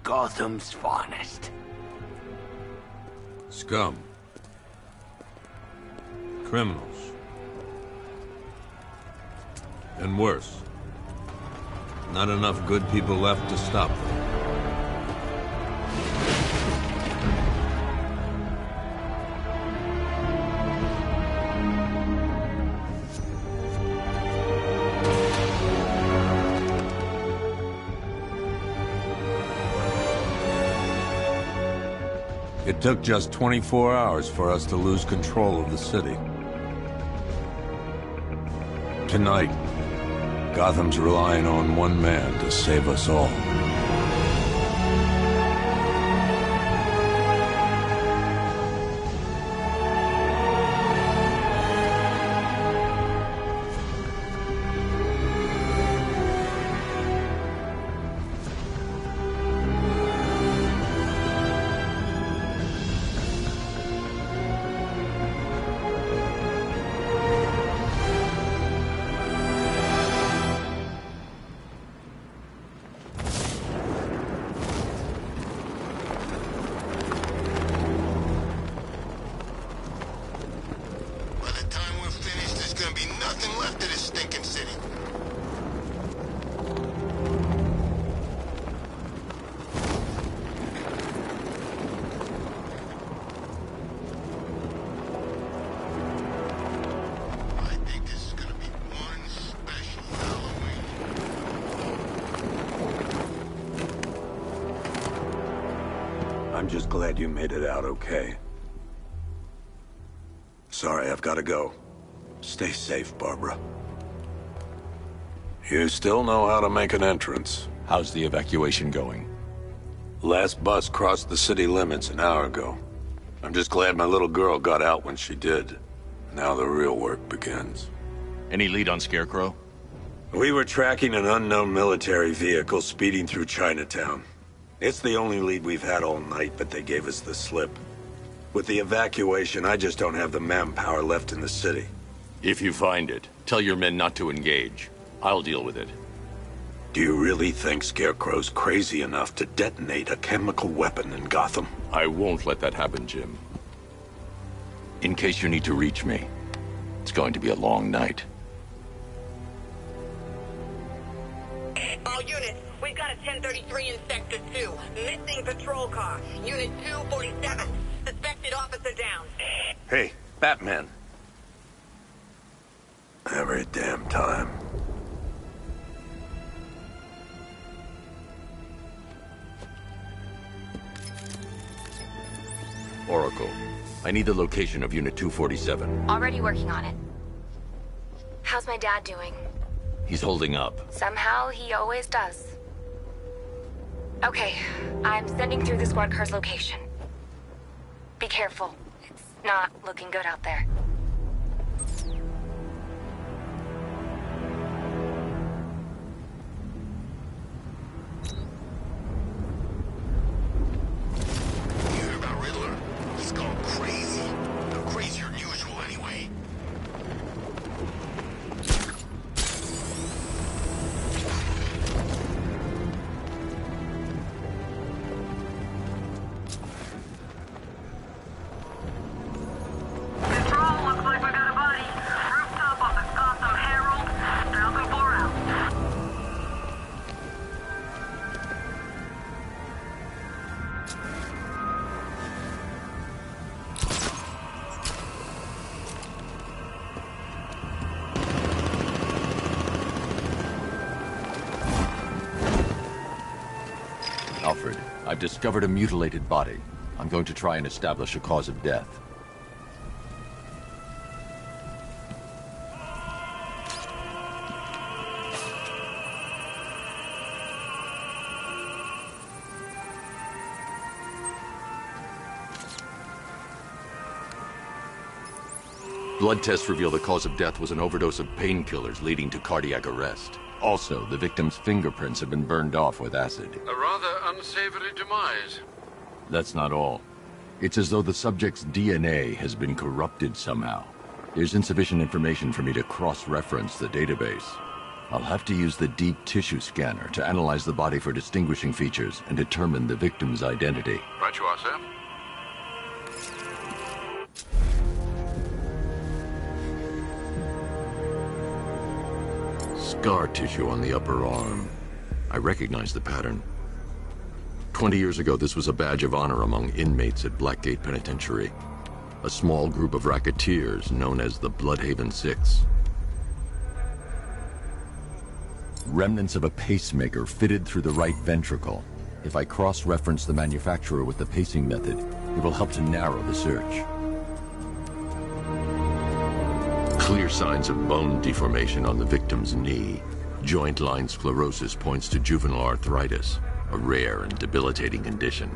Gotham's finest. Scum. Criminals. And worse. Not enough good people left to stop them. It took just 24 hours for us to lose control of the city. Tonight, Gotham's relying on one man to save us all. I'm just glad you made it out okay. Sorry, I've got to go. Stay safe, Barbara. You still know how to make an entrance. How's the evacuation going? Last bus crossed the city limits an hour ago. I'm just glad my little girl got out when she did. Now the real work begins. Any lead on Scarecrow? We were tracking an unknown military vehicle speeding through Chinatown. It's the only lead we've had all night, but they gave us the slip. With the evacuation, I just don't have the manpower left in the city. If you find it, tell your men not to engage. I'll deal with it. Do you really think Scarecrow's crazy enough to detonate a chemical weapon in Gotham? I won't let that happen, Jim. In case you need to reach me, it's going to be a long night. All units, we've got a 1033 in Sector 2. Missing patrol car. Unit 247. Suspected officer down. Hey, Batman. Every damn time. Oracle, I need the location of Unit 247. Already working on it. How's my dad doing? He's holding up. Somehow, he always does. Okay, I'm sending through the squad car's location. Be careful. It's not looking good out there. You heard about Riddler? He's gone crazy. No crazier than usual, anyway. Alfred, I've discovered a mutilated body. I'm going to try and establish a cause of death. Blood tests reveal the cause of death was an overdose of painkillers leading to cardiac arrest. Also, the victim's fingerprints have been burned off with acid. A rather unsavory demise. That's not all. It's as though the subject's DNA has been corrupted somehow. There's insufficient information for me to cross-reference the database. I'll have to use the deep tissue scanner to analyze the body for distinguishing features and determine the victim's identity. Right you are, sir. Scar tissue on the upper arm. I recognize the pattern. 20 years ago, this was a badge of honor among inmates at Blackgate Penitentiary. A small group of racketeers known as the Bloodhaven Six. Remnants of a pacemaker fitted through the right ventricle. If I cross-reference the manufacturer with the pacing method, it will help to narrow the search. Clear signs of bone deformation on the victim's knee. Joint line sclerosis points to juvenile arthritis, a rare and debilitating condition.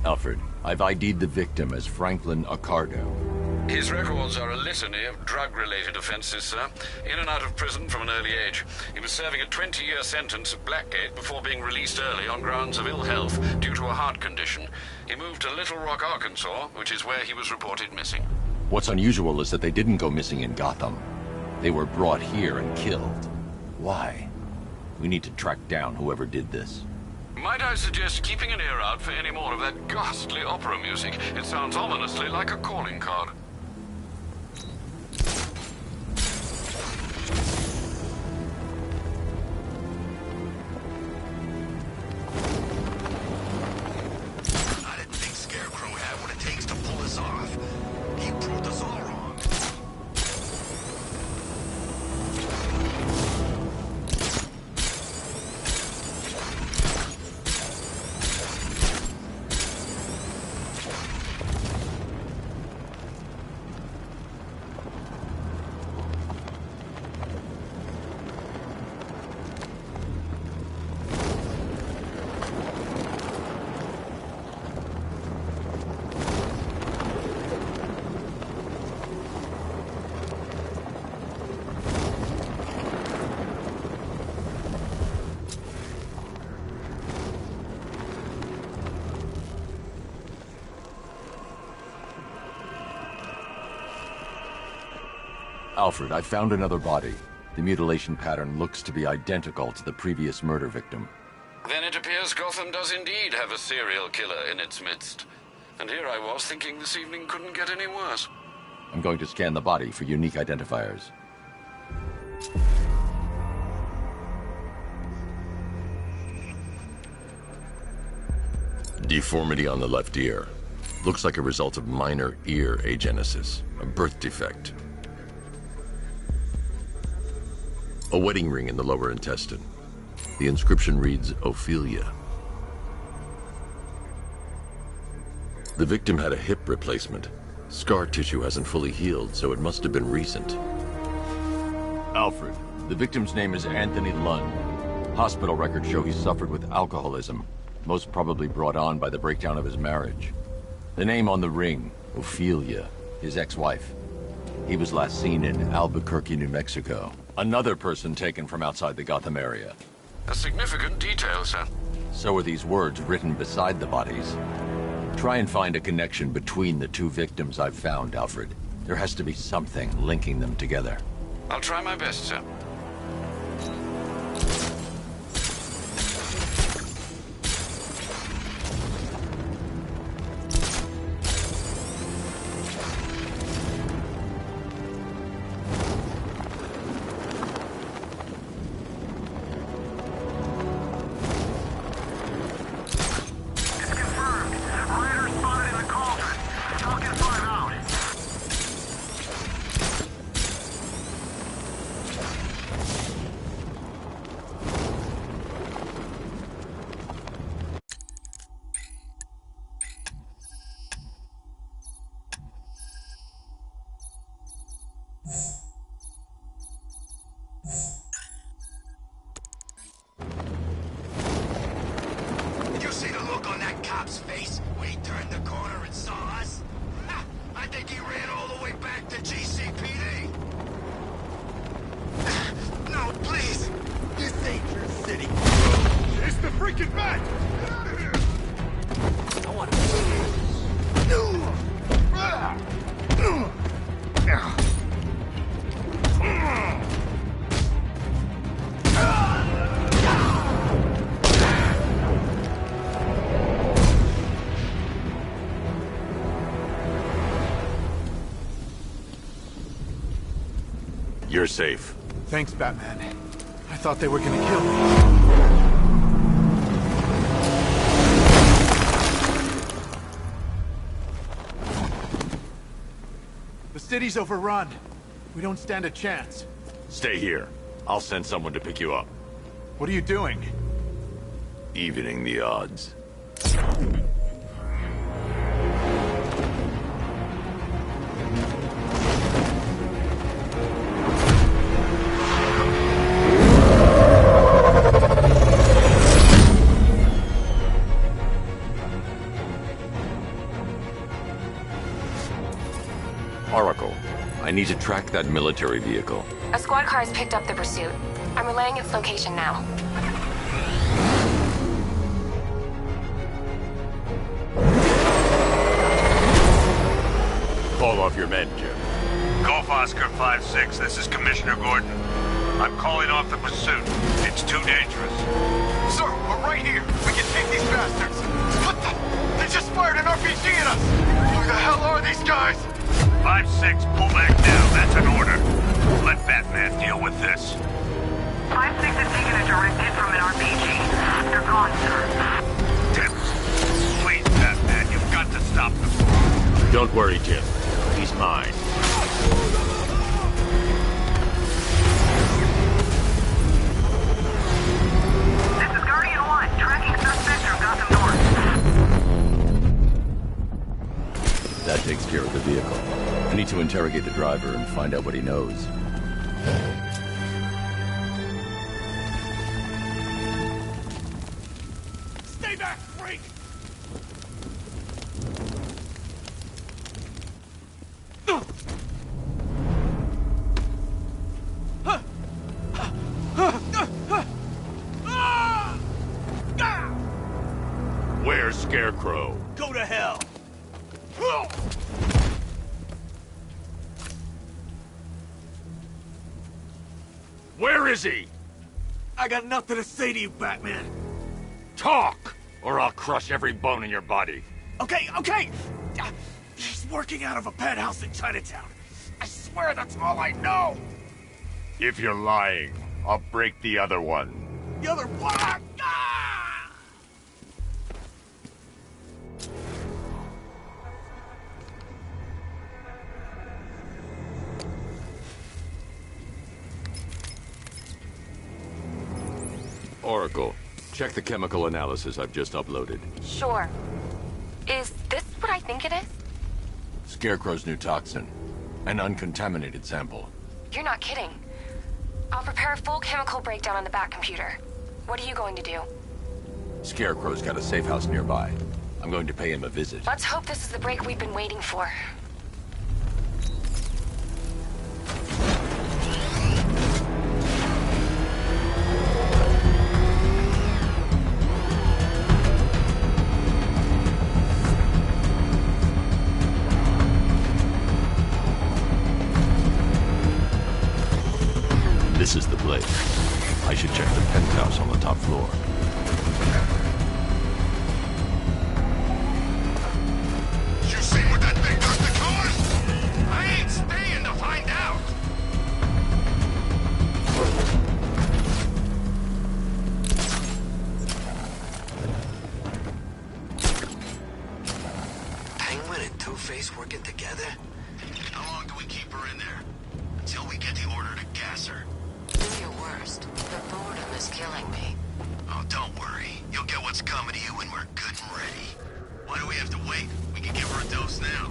Alfred, I've ID'd the victim as Franklin Accardo. His records are a litany of drug-related offenses, sir. In and out of prison from an early age. He was serving a 20-year sentence at Blackgate before being released early on grounds of ill health due to a heart condition. He moved to Little Rock, Arkansas, which is where he was reported missing. What's unusual is that they didn't go missing in Gotham. They were brought here and killed. Why? We need to track down whoever did this. Might I suggest keeping an ear out for any more of that ghastly opera music? It sounds ominously like a calling card. I didn't think Scarecrow had what it takes to pull us off. He proved us all wrong. Alfred, I found another body. The mutilation pattern looks to be identical to the previous murder victim. Then it appears Gotham does indeed have a serial killer in its midst. And here I was thinking this evening couldn't get any worse. I'm going to scan the body for unique identifiers. Deformity on the left ear. Looks like a result of minor ear agenesis, a birth defect. A wedding ring in the lower intestine. The inscription reads, Ophelia. The victim had a hip replacement. Scar tissue hasn't fully healed, so it must have been recent. Alfred, the victim's name is Anthony Lund. Hospital records show he suffered with alcoholism, most probably brought on by the breakdown of his marriage. The name on the ring, Ophelia, his ex-wife. He was last seen in Albuquerque, New Mexico. Another person taken from outside the Gotham area. A significant detail, sir. So are these words written beside the bodies. Try and find a connection between the two victims I've found, Alfred. There has to be something linking them together. I'll try my best, sir. Did you see the look on that cop's face when he turned the corner and saw us? Ha! I think he ran all the way back to GCPD. No, please! This ain't your city. It's the freaking bat! Get out of here! I want to... You're safe. Thanks, Batman. I thought they were gonna kill me. The city's overrun. We don't stand a chance. Stay here. I'll send someone to pick you up. What are you doing? Evening the odds. Oracle, I need to track that military vehicle. A squad car has picked up the pursuit. I'm relaying its location now. Call off your men, Jim. Golf Oscar 5-6, this is Commissioner Gordon. I'm calling off the pursuit. It's too dangerous. Sir, we're right here. We can take these bastards. What the? They just fired an RPG at us. Who the hell are these guys? 5-6, pull back down. That's an order. Let Batman deal with this. 5-6 has taken a direct hit from an RPG. They're gone, sir. Tim, please, Batman, you've got to stop them. Don't worry, Jim. He's mine. This is Guardian 1, tracking suspect from Gotham North. That takes care of the vehicle. I need to interrogate the driver and find out what he knows. Stay back, freak! Where's Scarecrow? Go to hell! Where is he? I got nothing to say to you, Batman. Talk, or I'll crush every bone in your body. Okay. He's working out of a penthouse in Chinatown. I swear that's all I know. If you're lying, I'll break the other one. The other block! Oracle, check the chemical analysis I've just uploaded. Sure. Is this what I think it is? Scarecrow's new toxin. An uncontaminated sample. You're not kidding. I'll prepare a full chemical breakdown on the back computer. What are you going to do? Scarecrow's got a safe house nearby. I'm going to pay him a visit. Let's hope this is the break we've been waiting for. This is the place. I should check the penthouse on the top floor. You seen what that thing does to cars? I ain't staying to find out. Penguin and Two-Face working together? How long do we keep her in there? Until we get the order to gas her. Do your worst. The boredom is killing me. Oh, don't worry. You'll get what's coming to you when we're good and ready. Why do we have to wait? We can give her a dose now.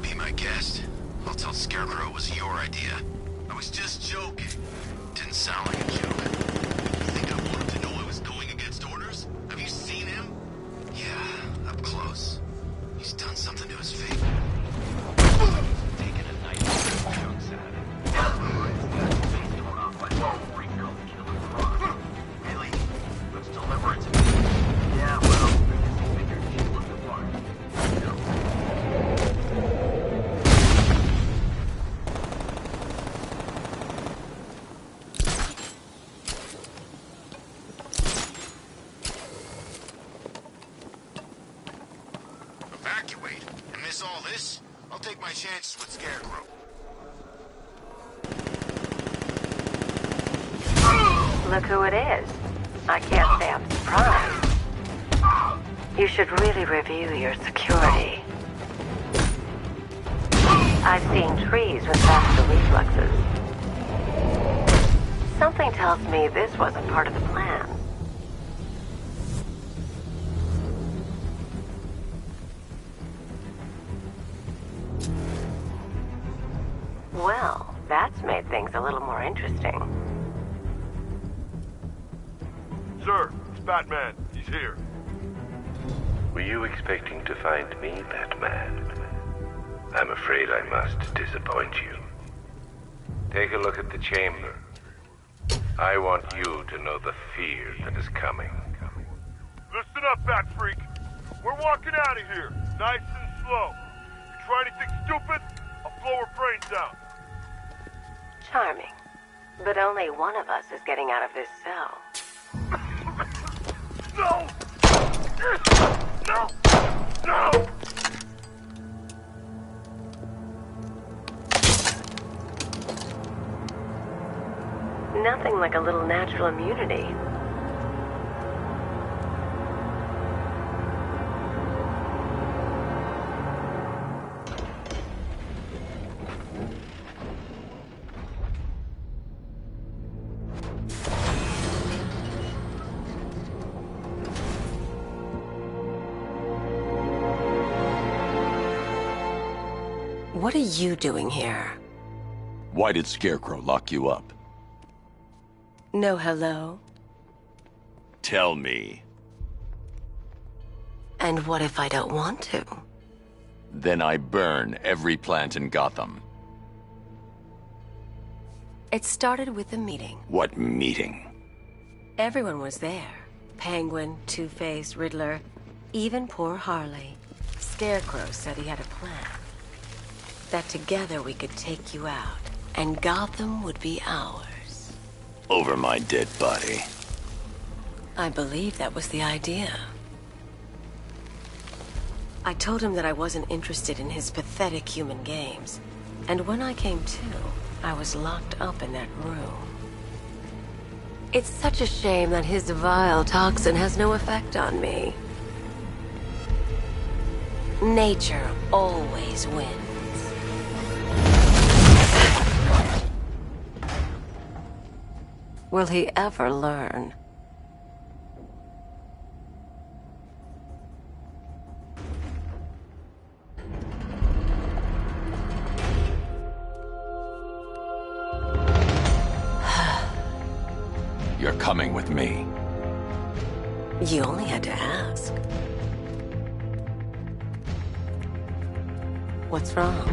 Be my guest. I'll tell Scarecrow it was your idea. I was just joking. Didn't sound like a joke. You think I want him to know I was going against orders? Have you seen him? Yeah, up close. He's done something to his face. Taking a nice chunks at it. Really? Let's deliver it to me. Yeah, well, I figured you'd look the part. Evacuate? And miss all this? I'll take my chances with Scarecrow. Look who it is. I can't say I'm surprised. You should really review your security. I've seen trees with faster reflexes. Something tells me this wasn't part of the plan. Well, that's made things a little more interesting. Sir, it's Batman. He's here. Were you expecting to find me, Batman? I'm afraid I must disappoint you. Take a look at the chamber. I want you to know the fear that is coming. Listen up, Bat Freak. We're walking out of here, nice and slow. You try anything stupid, I'll blow her brains out. Charming. But only one of us is getting out of this cell. No! No! No! Nothing like a little natural immunity. What are you doing here? Why did Scarecrow lock you up? No hello? Tell me. And what if I don't want to? Then I burn every plant in Gotham. It started with a meeting. What meeting? Everyone was there. Penguin, Two-Face, Riddler, even poor Harley. Scarecrow said he had a plan. That together we could take you out, and Gotham would be ours. Over my dead body. I believe that was the idea. I told him that I wasn't interested in his pathetic human games. And when I came to, I was locked up in that room. It's such a shame that his vile toxin has no effect on me. Nature always wins. Will he ever learn? You're coming with me. You only had to ask. What's wrong?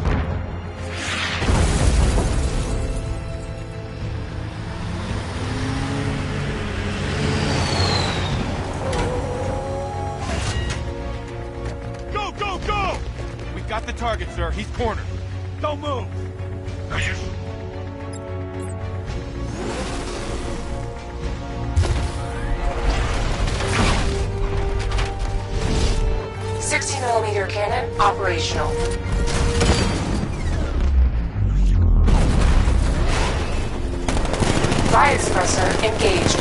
Go, go, go! We got the target, sir. He's cornered. Don't move! 60mm cannon operational. Fire suppressor engaged.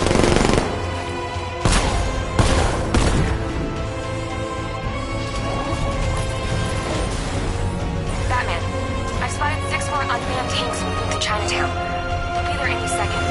Batman, I've spotted 6 more unmanned tanks moving through Chinatown. They'll be there any second.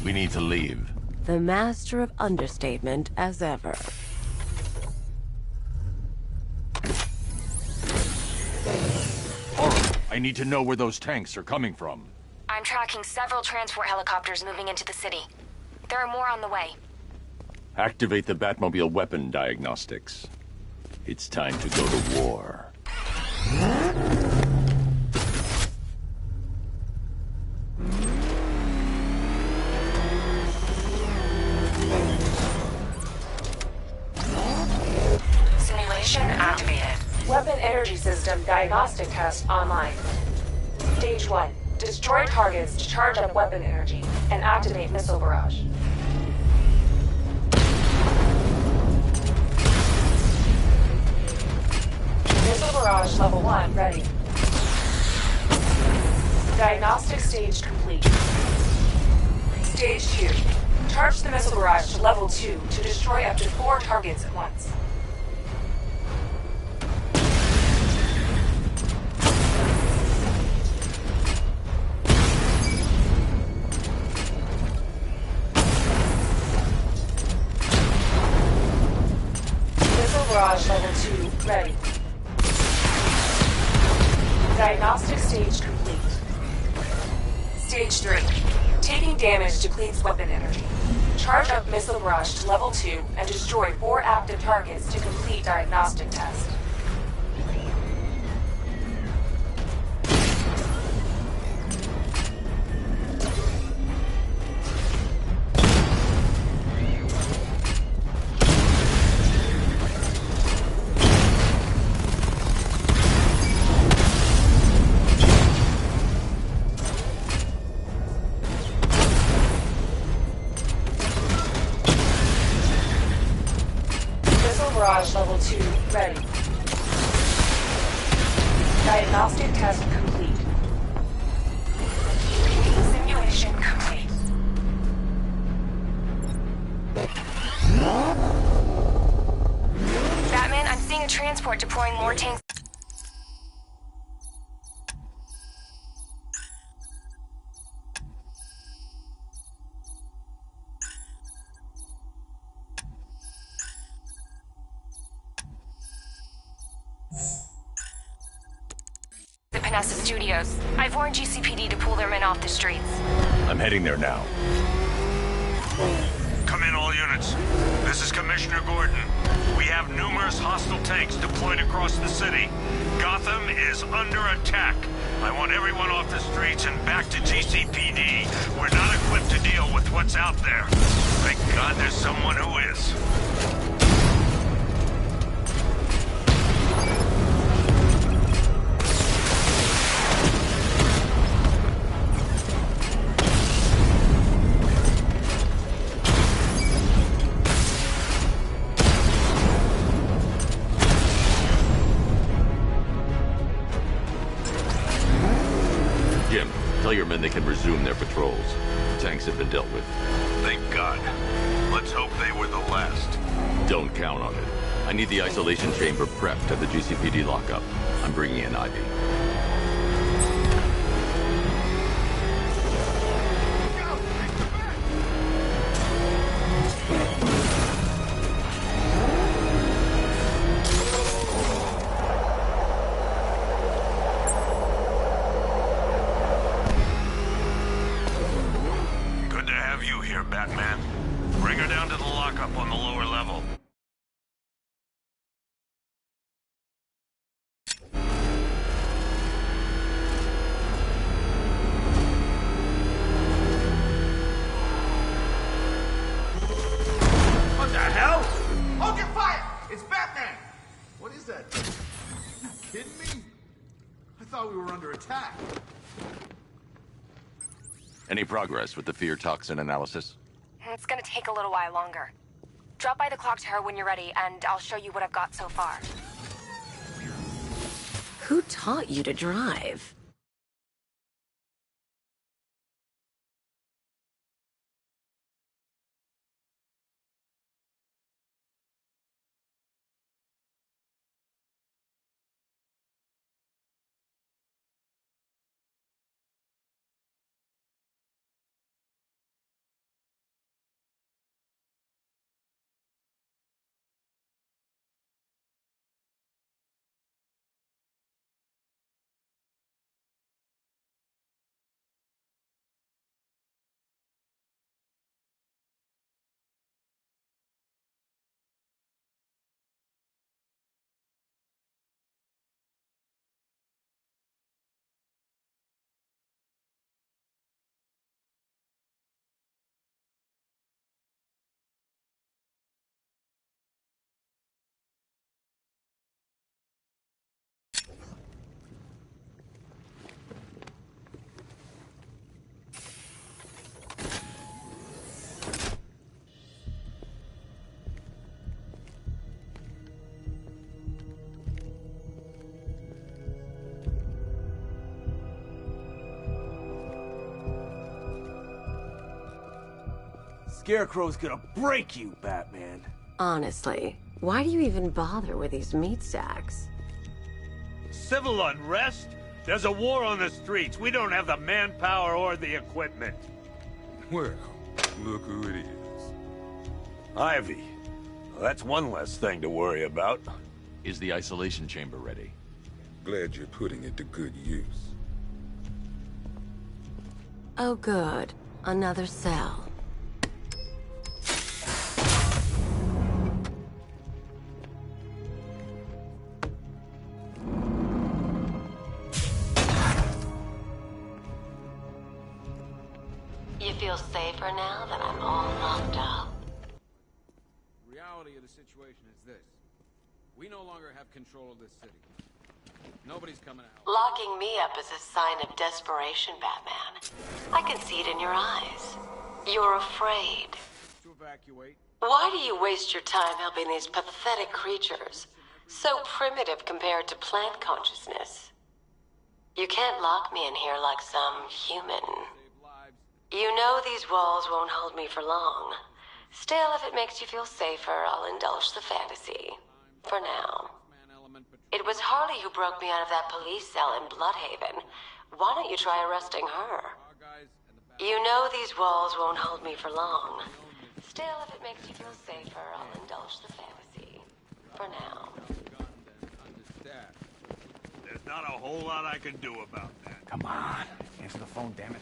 We need to leave. The master of understatement as ever. I need to know where those tanks are coming from. I'm tracking several transport helicopters moving into the city. There are more on the way. Activate the Batmobile weapon diagnostics. It's time to go to war. Simulation activated. Weapon energy system diagnostic test online. Stage 1. Destroy targets to charge up weapon energy and activate missile barrage. Missile barrage level 1 ready. Diagnostic stage complete. Stage 2. Charge the missile barrage to level 2 to destroy up to 4 targets at once. Barrage level 2 ready. Diagnostic stage complete. Stage 3. Taking damage depletes weapon energy. Charge up missile barrage to level 2 and destroy 4 active targets to complete diagnostic test. Barrage level 2 ready. Diagnostic test complete. Simulation complete. Batman, I'm seeing a transport deploying more tanks. Panessa Studios. I've warned GCPD to pull their men off the streets. I'm heading there now. Come in, all units. This is Commissioner Gordon. We have numerous hostile tanks deployed across the city. Gotham is under attack. I want everyone off the streets and back to GCPD. We're not equipped to deal with what's out there. Thank God there's someone who is. Tell your men they can resume their patrols. Tanks have been dealt with. Thank God. Let's hope they were the last. Don't count on it. I need the isolation chamber prepped at the GCPD lockup. I'm bringing in Ivy. Batman. Bring her down to the lockup on the lower level. What the hell? Hold your fire! It's Batman! What is that? You kidding me? I thought we were under attack. Any progress with the fear toxin analysis? It's gonna take a little while longer. Drop by the clock tower when you're ready, and I'll show you what I've got so far. Who taught you to drive? Scarecrow's gonna break you, Batman. Honestly, why do you even bother with these meat sacks? Civil unrest? There's a war on the streets. We don't have the manpower or the equipment. Well, look who it is. Ivy. Well, that's one less thing to worry about. Is the isolation chamber ready? Glad you're putting it to good use. Oh good. Another cell. You feel safer now that I'm all locked up? The reality of the situation is this. We no longer have control of this city. Nobody's coming out. Locking me up is a sign of desperation, Batman. I can see it in your eyes. You're afraid. To evacuate. Why do you waste your time helping these pathetic creatures? So primitive compared to plant consciousness. You can't lock me in here like some human. You know these walls won't hold me for long. Still, if it makes you feel safer, I'll indulge the fantasy. For now. It was Harley who broke me out of that police cell in Bloodhaven. Why don't you try arresting her? You know these walls won't hold me for long. Still, if it makes you feel safer, I'll indulge the fantasy. For now. There's not a whole lot I can do about that. Come on. Answer the phone, damn it.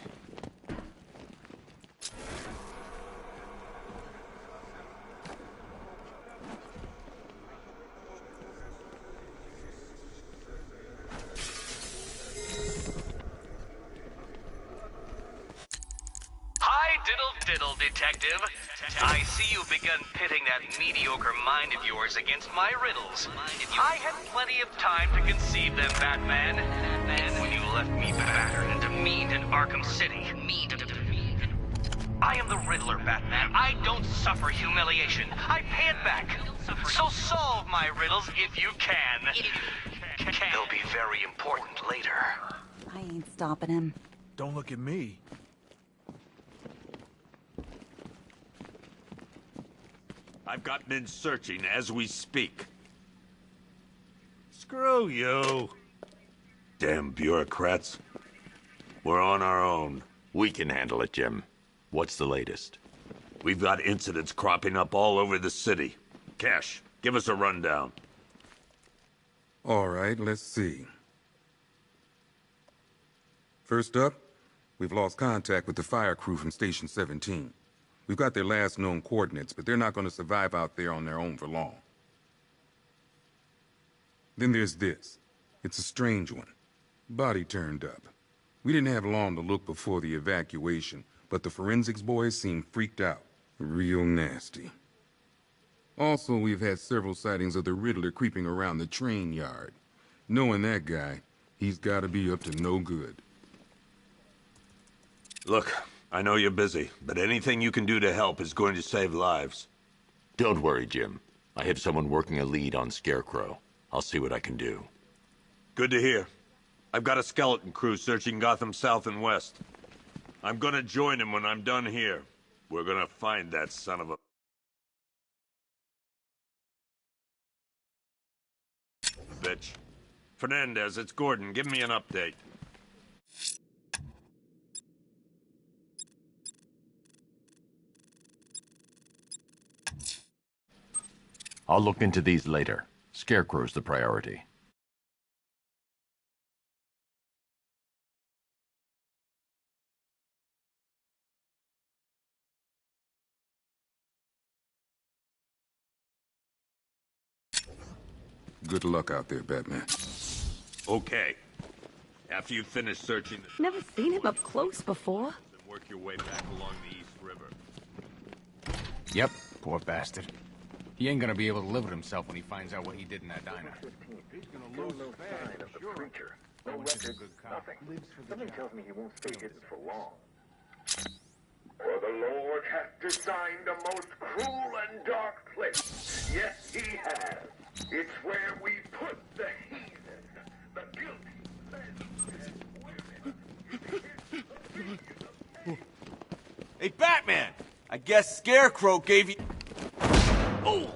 Hi, diddle, detective. I see you've begun pitting that mediocre mind of yours against my riddles. I had plenty of time to conceive them, Batman. When you left me battered and demeaned in Arkham City. I am the Riddler, Batman. I don't suffer humiliation. I pay it back. So solve my riddles if you can. They'll be very important later. I ain't stopping him. Don't look at me. I've got men searching as we speak. Screw you. Damn bureaucrats. We're on our own. We can handle it, Jim. What's the latest? We've got incidents cropping up all over the city. Cash, give us a rundown. All right, let's see. First up, we've lost contact with the fire crew from Station 17. We've got their last known coordinates, but they're not going to survive out there on their own for long. Then there's this. It's a strange one. Body turned up. We didn't have long to look before the evacuation, but the forensics boys seemed freaked out. Real nasty. Also, we've had several sightings of the Riddler creeping around the train yard. Knowing that guy, he's got to be up to no good. Look, I know you're busy, but anything you can do to help is going to save lives. Don't worry, Jim. I have someone working a lead on Scarecrow. I'll see what I can do. Good to hear. I've got a skeleton crew searching Gotham South and West. I'm gonna join him when I'm done here. We're gonna find that son of a... bitch. Fernandez, it's Gordon. Give me an update. I'll look into these later. Scarecrow's the priority. Good luck out there, Batman. Okay. After you finish searching the... Never seen him up close before. ...and work your way back along the East River. Yep, poor bastard. He ain't gonna be able to live with himself when he finds out what he did in that diner. He's gonna lose his bag, for sure. Creature. No No record, records, good cop. nothing. Lives for the Something job. tells me he won't stay hidden for long. For the Lord hath designed a most cruel and dark place. Yes, he has. It's where we put the heathen, the guilty men, women. Hey, Batman! I guess Scarecrow gave you... Oh!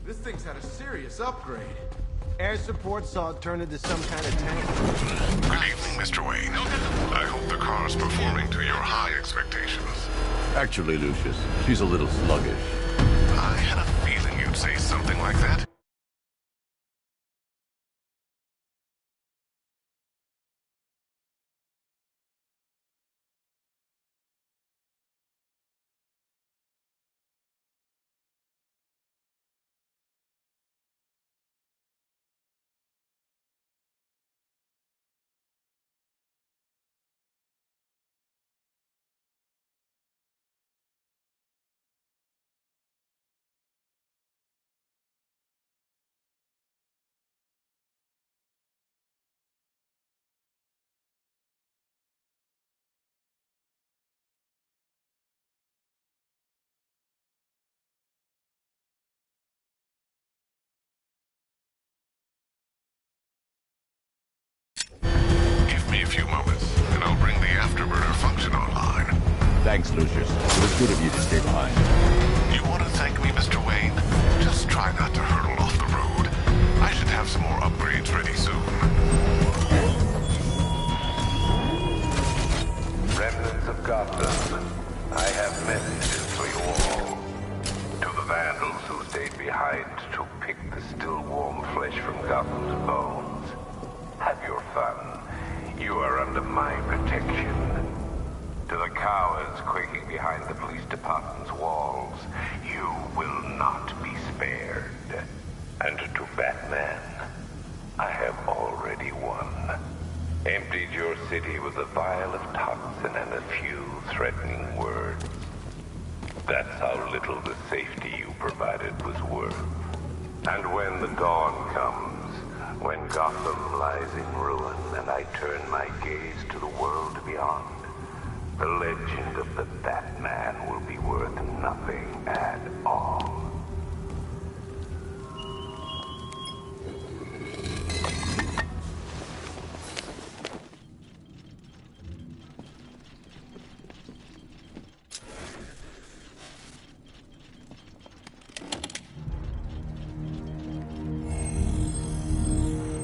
This thing's had a serious upgrade. Air support saw it turn into some kind of tank. Good evening, Mr. Wayne. I hope the car's performing to your high expectations. Actually, Lucius, she's a little sluggish. I had a feeling you'd say something like that. Give me a few moments, and I'll bring the afterburner function online. Thanks, Lucius. It was good of you to stay behind. You want to thank me, Mr. Wayne? Just try not to hurtle off the road. I should have some more upgrades ready soon. Remnants of Gotham, I have messages for you all. To the vandals who stayed behind to pick the still warm flesh from Gotham's bones. Have your fun. You are under my protection. To the cowards quaking behind the police department's walls, you will not be spared. And to Batman, I have already won. Emptied your city with a vial of toxin and a few threatening words. That's how little the safety you provided was worth. And when the dawn comes, when Gotham lies in ruin and I turn my gaze to the world beyond, the legend of the Batman will be worth nothing at all.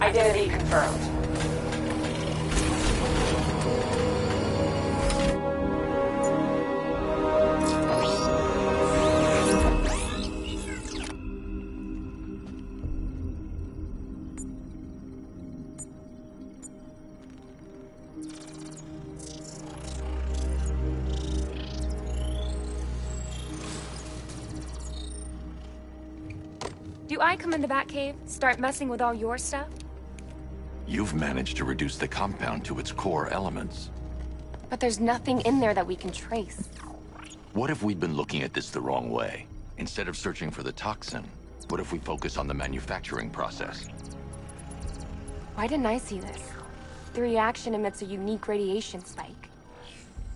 Identity confirmed. Do I come in the Batcave, start messing with all your stuff? You've managed to reduce the compound to its core elements. But there's nothing in there that we can trace. What if we'd been looking at this the wrong way? Instead of searching for the toxin, what if we focus on the manufacturing process? Why didn't I see this? The reaction emits a unique radiation spike.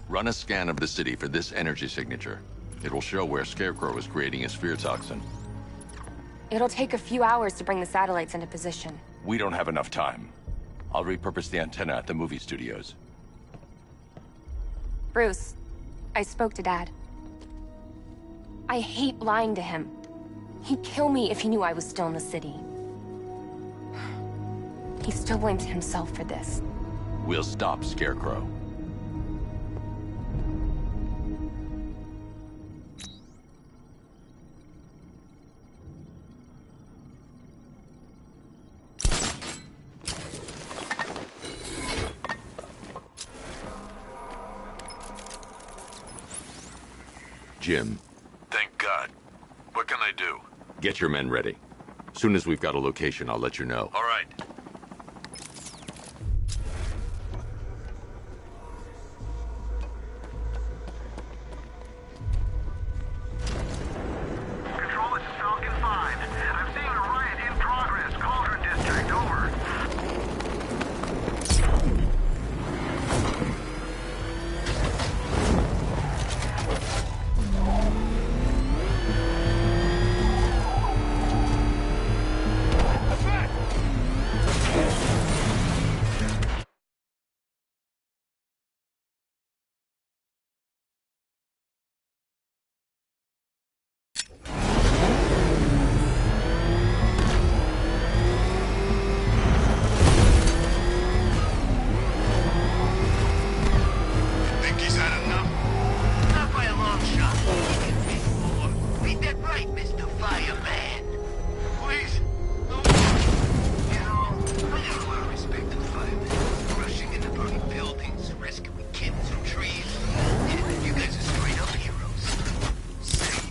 Run a scan of the city for this energy signature. It will show where Scarecrow is creating his fear toxin. It'll take a few hours to bring the satellites into position. We don't have enough time. I'll repurpose the antenna at the movie studios. Bruce, I spoke to Dad. I hate lying to him. He'd kill me if he knew I was still in the city. He still blames himself for this. We'll stop Scarecrow. Jim. Thank God. What can I do? Get your men ready. Soon as we've got a location, I'll let you know. All right. Control, this is Falcon 5. I'm seeing a riot in progress. Cauldron District, over. Think he's had enough? Not by a long shot. He can take more. Ain't that right, Mr. Fireman? Please. You know, I got a lot of respect for firemen. Rushing into burning buildings, rescuing kids from trees. Yeah, you guys are straight up heroes. Say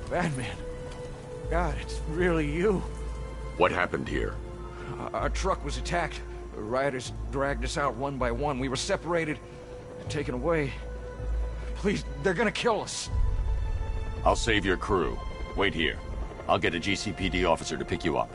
Batman. God, it's really you. What happened here? Our truck was attacked. The rioters dragged us out one by one. We were separated and taken away. Please, they're gonna kill us. I'll save your crew. Wait here. I'll get a GCPD officer to pick you up.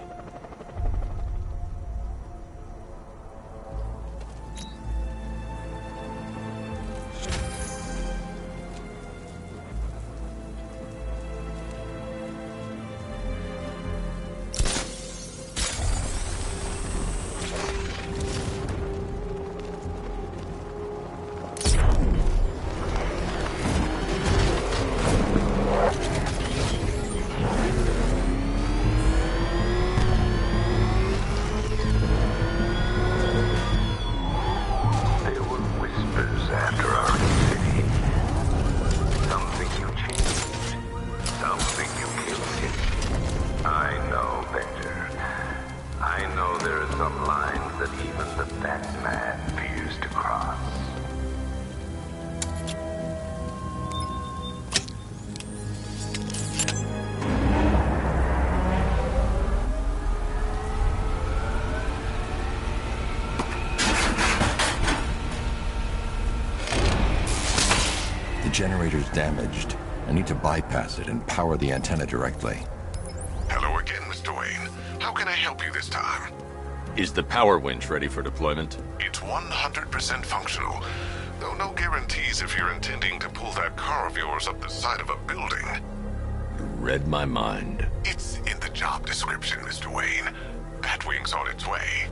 there were whispers after our city. Some think you changed. Some think you killed him. I know better. I know there are some lines that even the Batman fears to cross. The generator's damaged. I need to bypass it and power the antenna directly. Hello again, Mr. Wayne. How can I help you this time? Is the power winch ready for deployment? It's 100% functional, though no guarantees if you're intending to pull that car of yours up the side of a building. You read my mind. It's in the job description, Mr. Wayne. Batwing's on its way.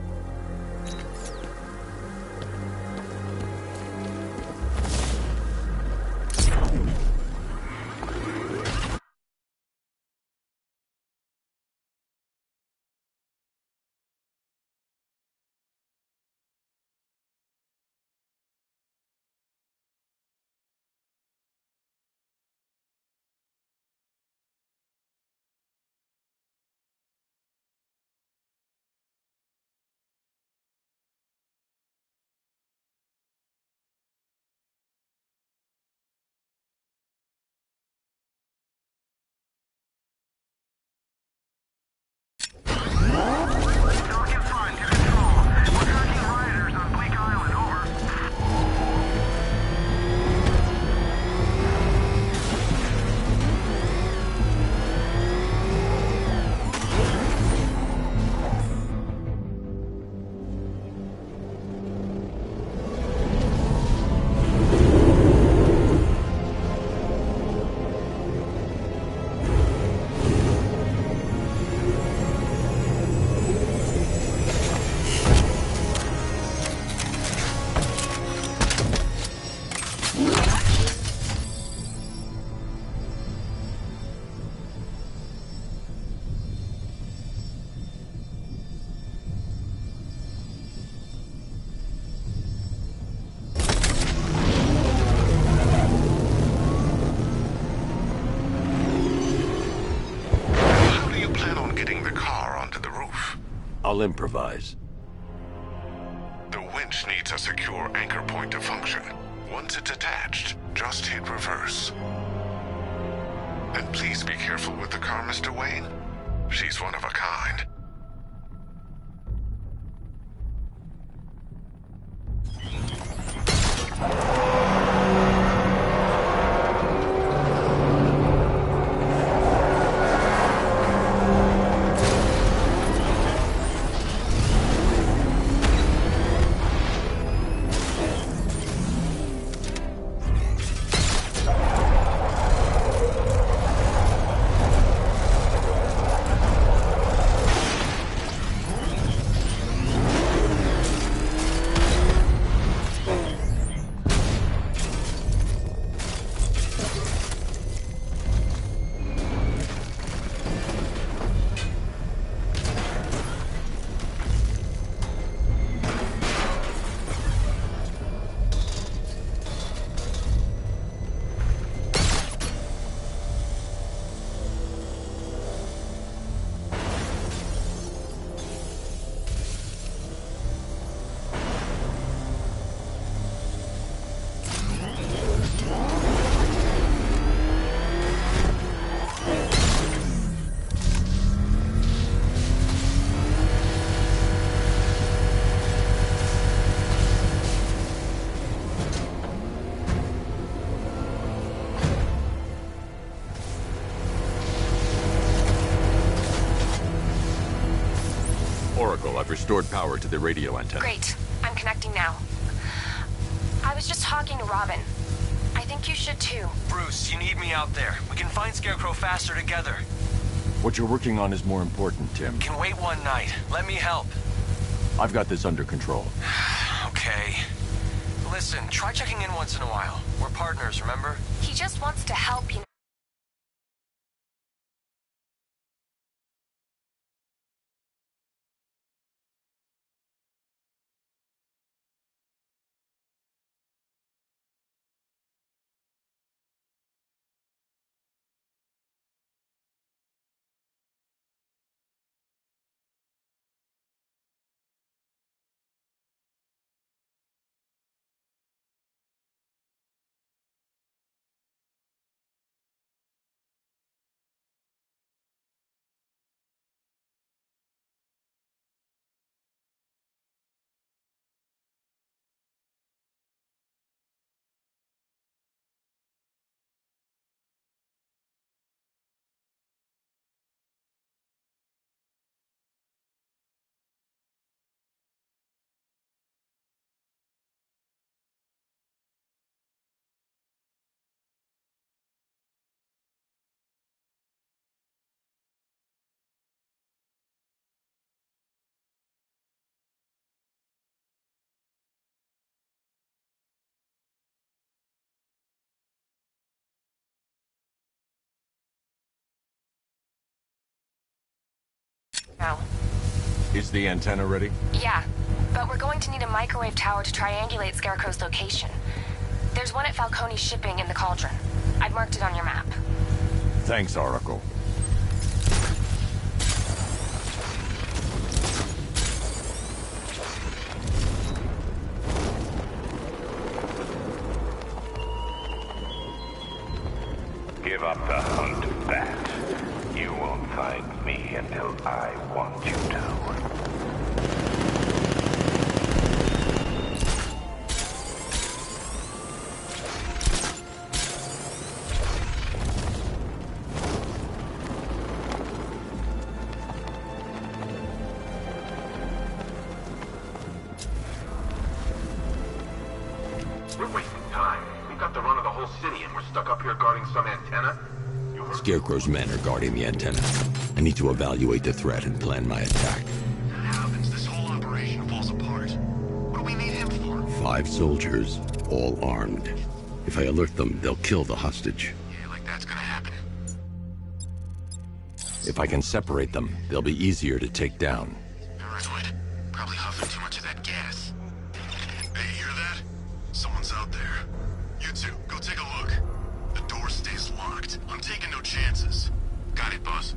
to the roof. I'll improvise. The winch needs a secure anchor point to function. Once it's attached, just hit reverse. And please be careful with the car, Mr. Wayne. She's one of a kind. I've restored power to the radio antenna. Great. I'm connecting now. I was just talking to Robin. I think you should too. Bruce, you need me out there. We can find Scarecrow faster together. What you're working on is more important, Tim. Can wait one night. Let me help. I've got this under control. Okay. Listen, try checking in once in a while. We're partners, remember? He just wants to help, you know. Now. Is the antenna ready? Yeah, but we're going to need a microwave tower to triangulate Scarecrow's location. There's one at Falcone Shipping in the Cauldron. I've marked it on your map. Thanks, Oracle. Give up the hunt, Bat. You won't find me until I want you to. We're wasting time. We've got the run of the whole city and we're stuck up here guarding some antenna. Scarecrow's men are guarding the antenna. I need to evaluate the threat and plan my attack. That happens, this whole operation falls apart. What do we need him for? 5 soldiers, all armed. If I alert them, they'll kill the hostage. Yeah, like that's gonna happen. If I can separate them, they'll be easier to take down. Paranoid. Probably huffing too much of that gas. Hey, hear that? Someone's out there. You two, go take a look. The door stays locked. I'm taking no chances. Got it, boss.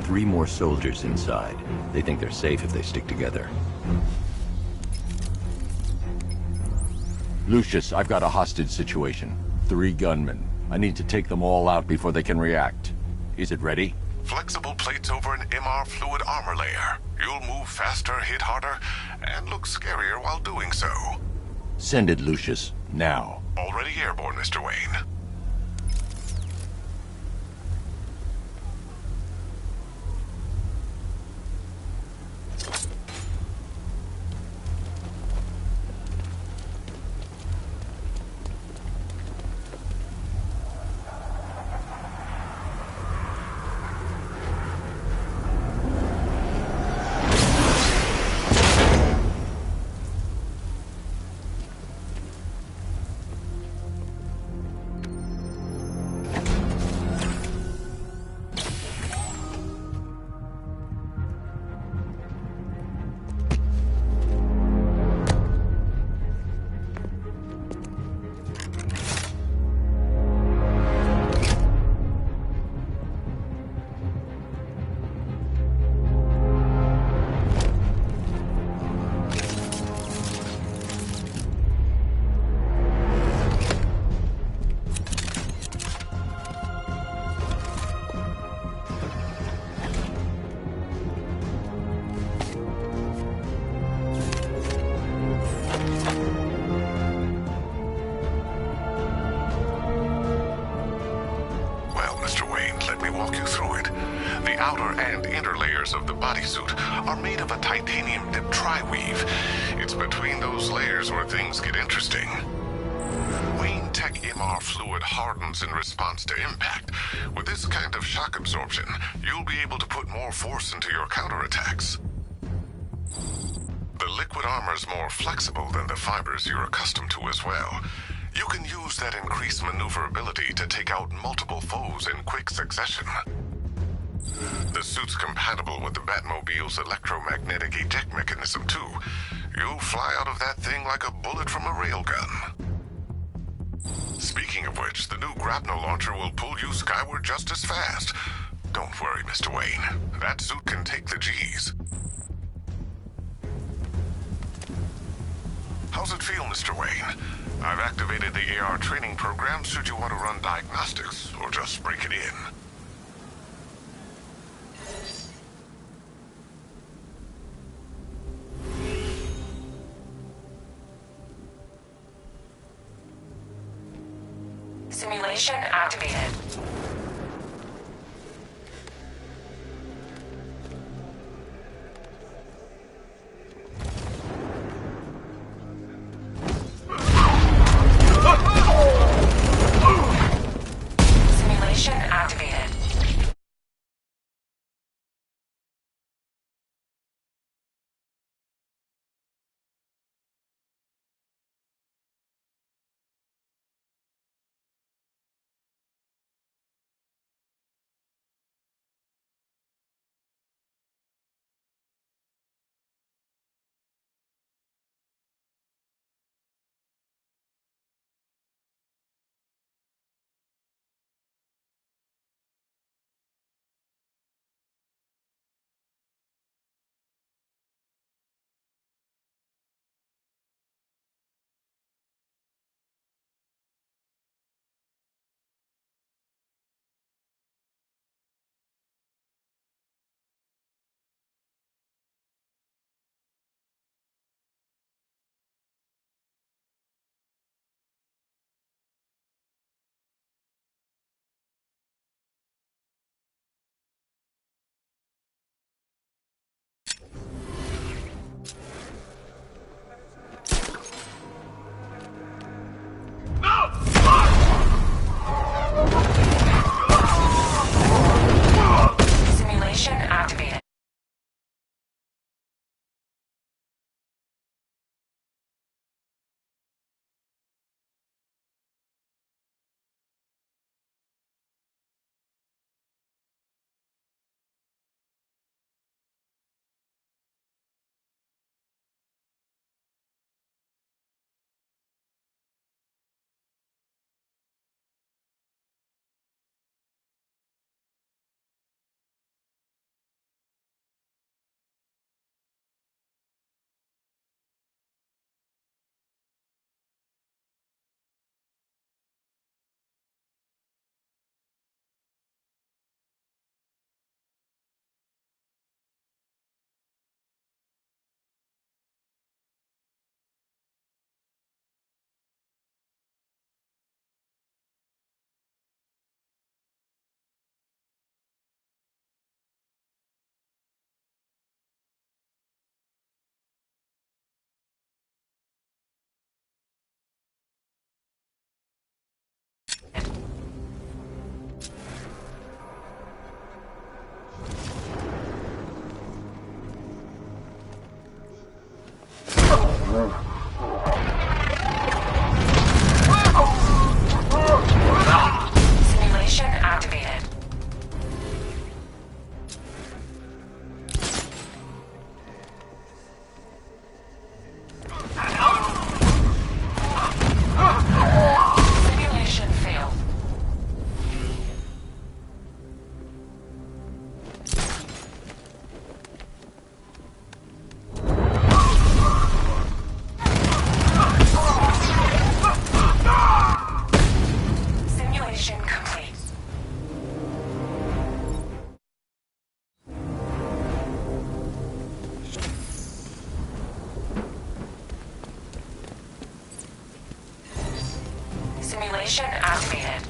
3 more soldiers inside. They think they're safe if they stick together. Lucius, I've got a hostage situation. 3 gunmen. I need to take them all out before they can react. Is it ready? Flexible plates over an MR fluid armor layer. You'll move faster, hit harder, and look scarier while doing so. Send it, Lucius. Now. Already airborne, Mr. Wayne. Of the bodysuit are made of a titanium dip tri-weave. It's between those layers where things get interesting. Wayne Tech MR fluid hardens in response to impact. With this kind of shock absorption, you'll be able to put more force into your counterattacks. The liquid armor's more flexible than the fibers you're accustomed to as well. You can use that increased maneuverability to take out multiple foes in quick succession. The suit's compatible with the Batmobile's electromagnetic eject mechanism, too. You'll fly out of that thing like a bullet from a railgun. Speaking of which, the new grapnel launcher will pull you skyward just as fast. Don't worry, Mr. Wayne. That suit can take the G's. How's it feel, Mr. Wayne? I've activated the AR training program should you want to run diagnostics, or just break it in. Simulation activated. Simulation activated.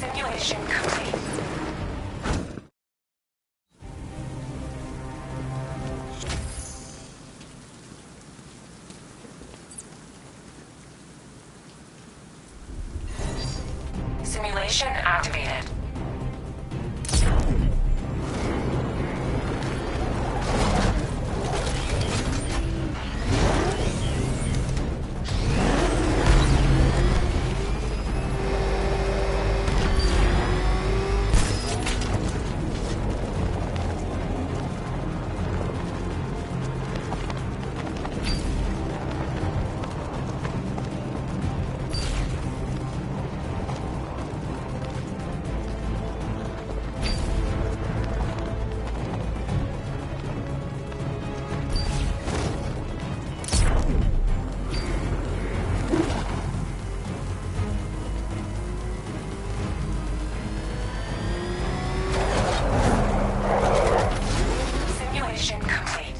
Simulation complete. Simulation activated. Simulation complete.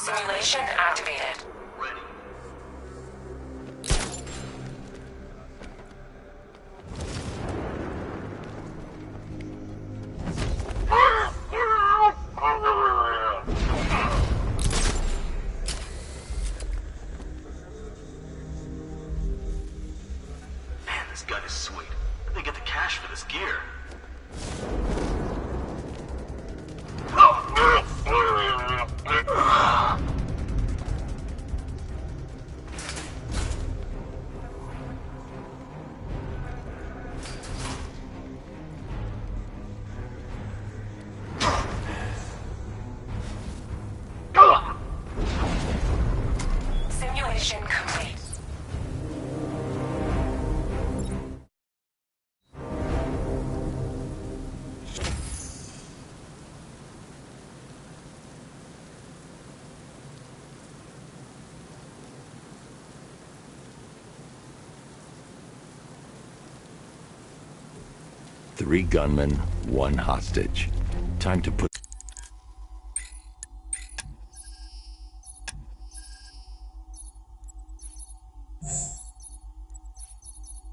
Simulation activated. Man, this gun is sweet. Where'd they get the cash for this gear? Simulation complete. Three gunmen, one hostage. Time to put...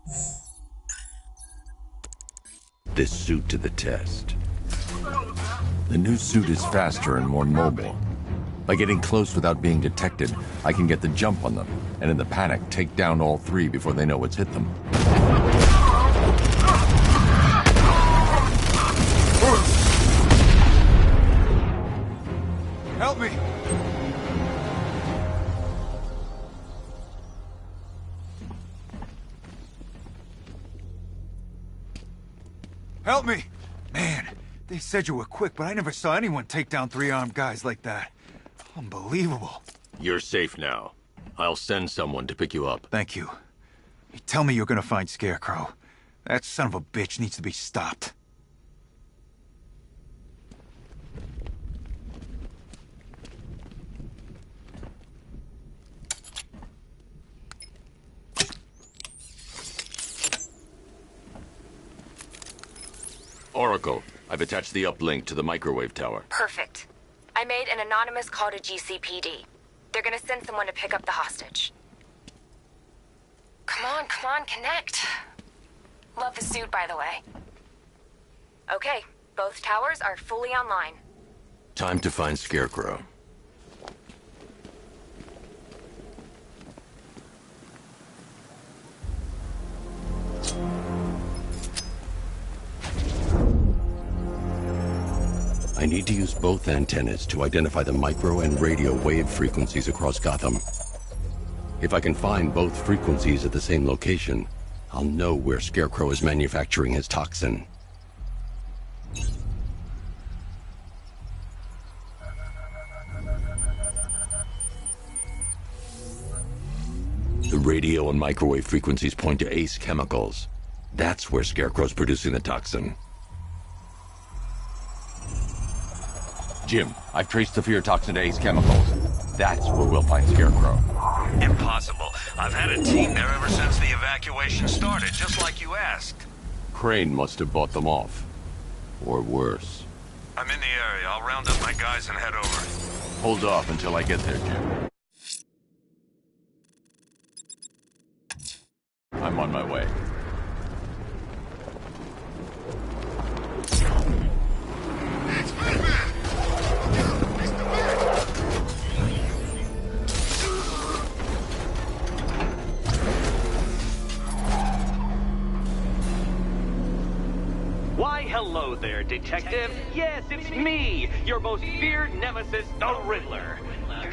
You this suit to the test. The new suit is faster and more mobile. By getting close without being detected, I can get the jump on them, and in the panic, take down all three before they know what's hit them. Help me! Help me! Man, they said you were quick, but I never saw anyone take down 3 armed guys like that. Unbelievable. You're safe now. I'll send someone to pick you up. Thank you. You tell me you're gonna find Scarecrow. That son of a bitch needs to be stopped. Oracle, I've attached the uplink to the microwave tower. Perfect. I made an anonymous call to GCPD. They're gonna send someone to pick up the hostage. Come on, connect. Love the suit, by the way. Okay, both towers are fully online. Time to find Scarecrow. I need to use both antennas to identify the micro and radio wave frequencies across Gotham. If I can find both frequencies at the same location, I'll know where Scarecrow is manufacturing his toxin. The radio and microwave frequencies point to Ace Chemicals. That's where Scarecrow's producing the toxin. Jim, I've traced the fear toxin to Ace Chemicals. That's where we'll find Scarecrow. Impossible. I've had a team there ever since the evacuation started, just like you asked. Crane must have bought them off. Or worse. I'm in the area. I'll round up my guys and head over. Hold off until I get there, Jim. I'm on my way. Why, hello there, Detective. Yes, it's me, your most feared nemesis, the Riddler.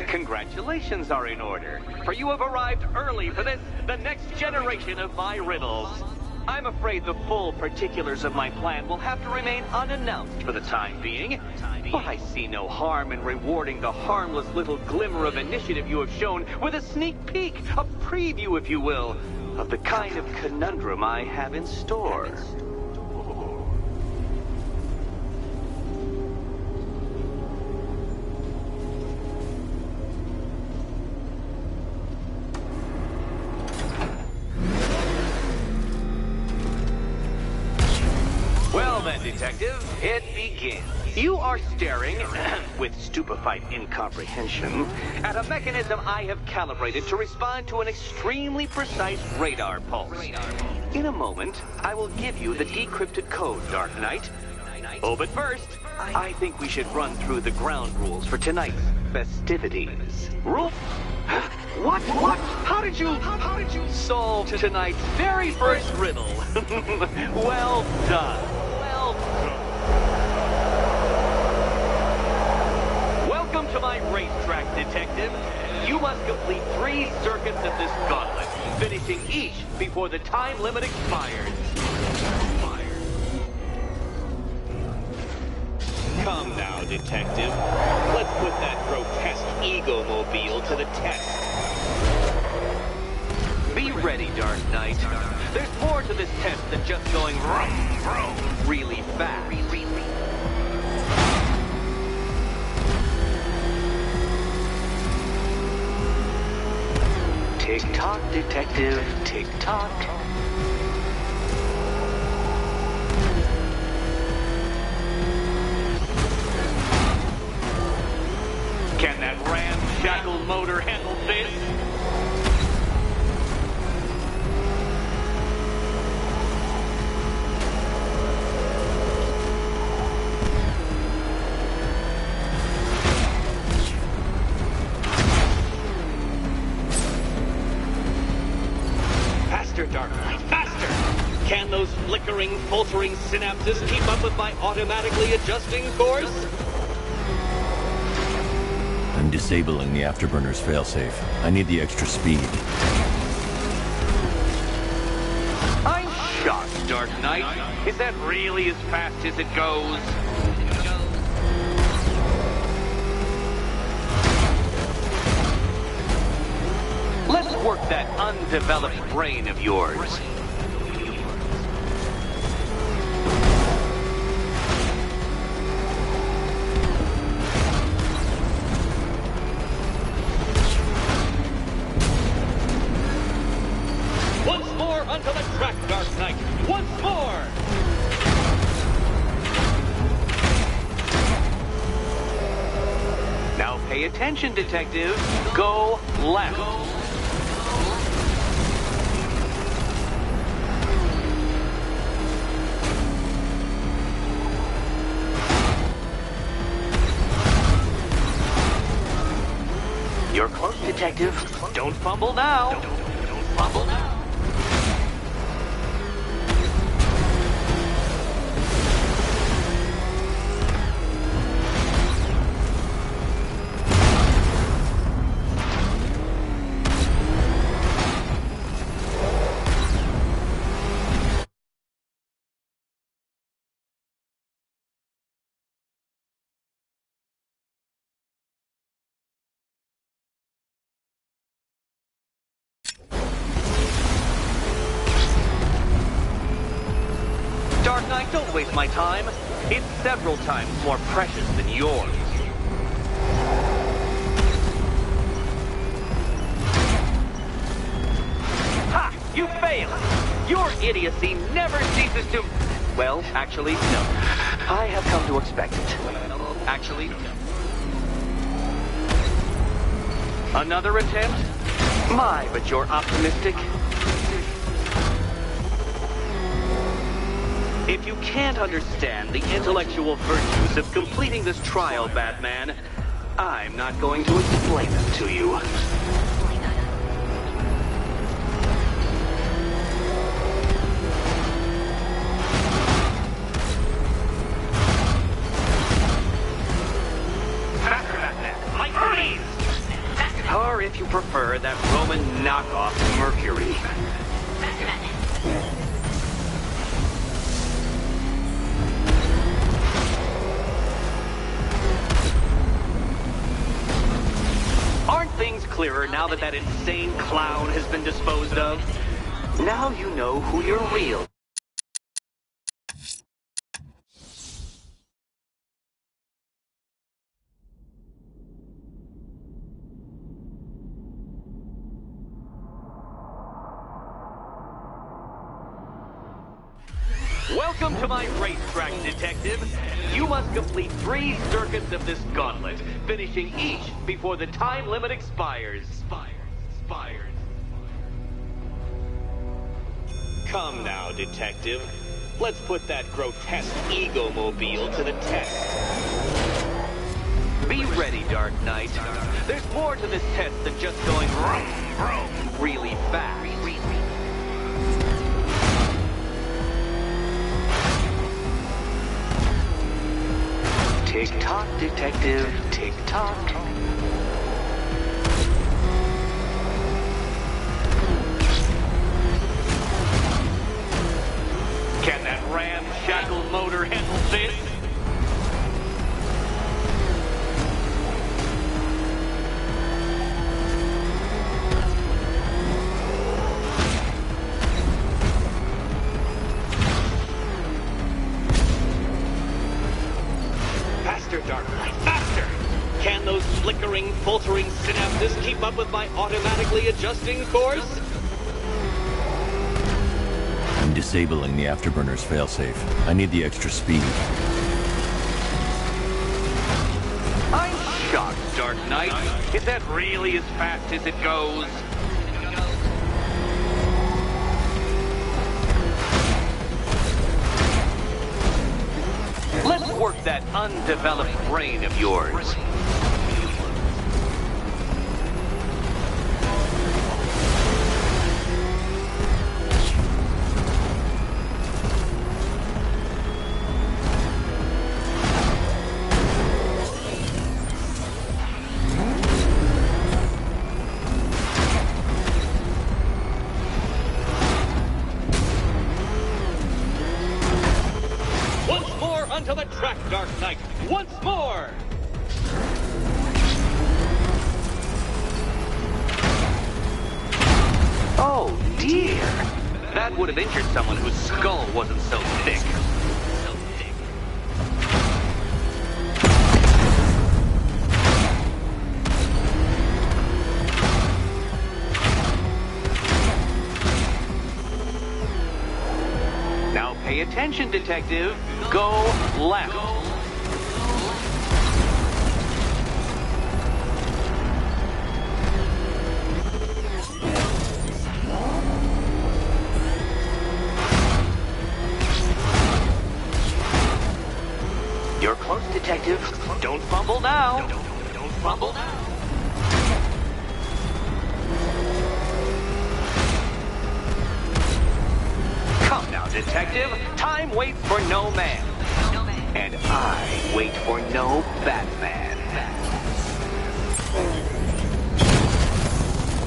Congratulations are in order, for you have arrived early for this, the next generation of my riddles. I'm afraid the full particulars of my plan will have to remain unannounced for the time being, but I see no harm in rewarding the harmless little glimmer of initiative you have shown with a sneak peek, a preview, if you will, of the kind of conundrum I have in store. Well then, Detective, it begins. You are staring, with stupefied incomprehension, at a mechanism I have calibrated to respond to an extremely precise radar pulse. In a moment, I will give you the decrypted code, Dark Knight. Oh, but first, I think we should run through the ground rules for tonight's festivities. Rule? What? How did you solve tonight's very first riddle? Well done. Welcome to my racetrack, Detective. You must complete 3 circuits of this gauntlet, finishing each before the time limit expires. Come now, Detective. Let's put that grotesque ego-mobile to the test. Be ready, Dark Knight. There's more to this test than just going vroom, vroom, really fast. Tick-tock, Detective, tick-tock. Can that ramshackle motor handle this? those flickering, faltering synapses keep up with my automatically adjusting course? I'm disabling the afterburner's failsafe. I need the extra speed. I'm shocked, Dark Knight. Is that really as fast as it goes? Let's work that undeveloped brain of yours. Once more onto the track, Dark Knight. Once more! Now pay attention, detective. Go left. You're close, detective. Don't fumble now. Don't fumble now. Dark Knight, don't waste my time. It's several times more precious than yours. Ha! You failed! Your idiocy never ceases to... Well, actually, no. I have come to expect it. Actually, no. Another attempt? My, but you're optimistic. If you can't understand the intellectual virtues of completing this trial, Batman, I'm not going to explain them to you. Faster, Batman! Like freeze! Or if you prefer, that Roman knockoff Mercury. Aren't things clearer now that that insane clown has been disposed of? Now you know who you're real. Welcome to my racetrack, detective. You must complete 3 circuits of this gauntlet, finishing each before the time limit expires. Come now, detective. Let's put that grotesque ego-mobile to the test. Be ready, Dark Knight. There's more to this test than just going vroom, vroom really fast. Tick-tock, detective, tick-tock. Can that ramshackle motor handle this? Faster, Dark Knight, faster! Can those flickering, faltering synapses keep up with my automatically adjusting course? I'm disabling the afterburner's failsafe. I need the extra speed. I'm shocked, Dark Knight. Is that really as fast as it goes? Let's work that undeveloped brain of yours. track Dark Knight once more! Oh dear! That would have injured someone whose skull wasn't so thick. Now pay attention, detective. Go left. You're close, detective. Don't fumble now. Don't fumble now. Come now, detective. Time waits for no man. And I wait for no Batman.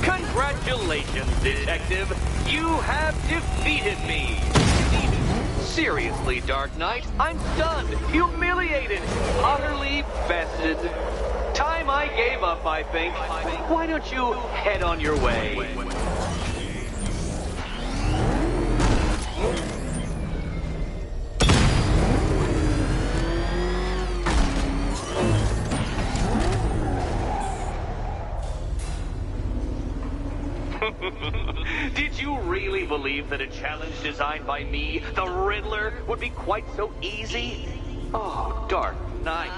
Congratulations, detective. You have defeated me. Seriously, Dark Knight, I'm stunned, humiliated, utterly bested. Time I gave up, I think. Why don't you head on your way? Did you really believe that a challenge designed by me, the Riddler, would be quite so easy? Oh, Dark Knight.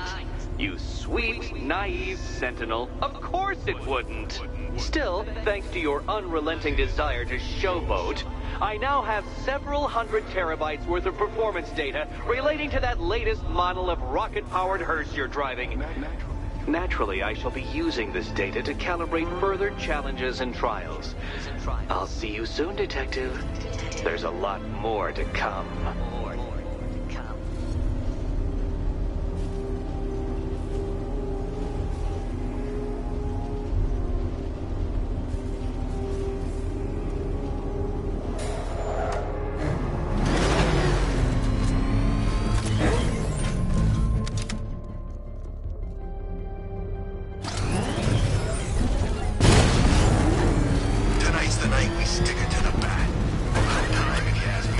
You sweet, naive sentinel. Of course it wouldn't. Still, thanks to your unrelenting desire to showboat, I now have several hundred terabytes worth of performance data relating to that latest model of rocket-powered hearse you're driving. Naturally, I shall be using this data to calibrate further challenges and trials. I'll see you soon, detective. There's a lot more to come. Tonight's the night we stick it to the bat. About time, if you ask me.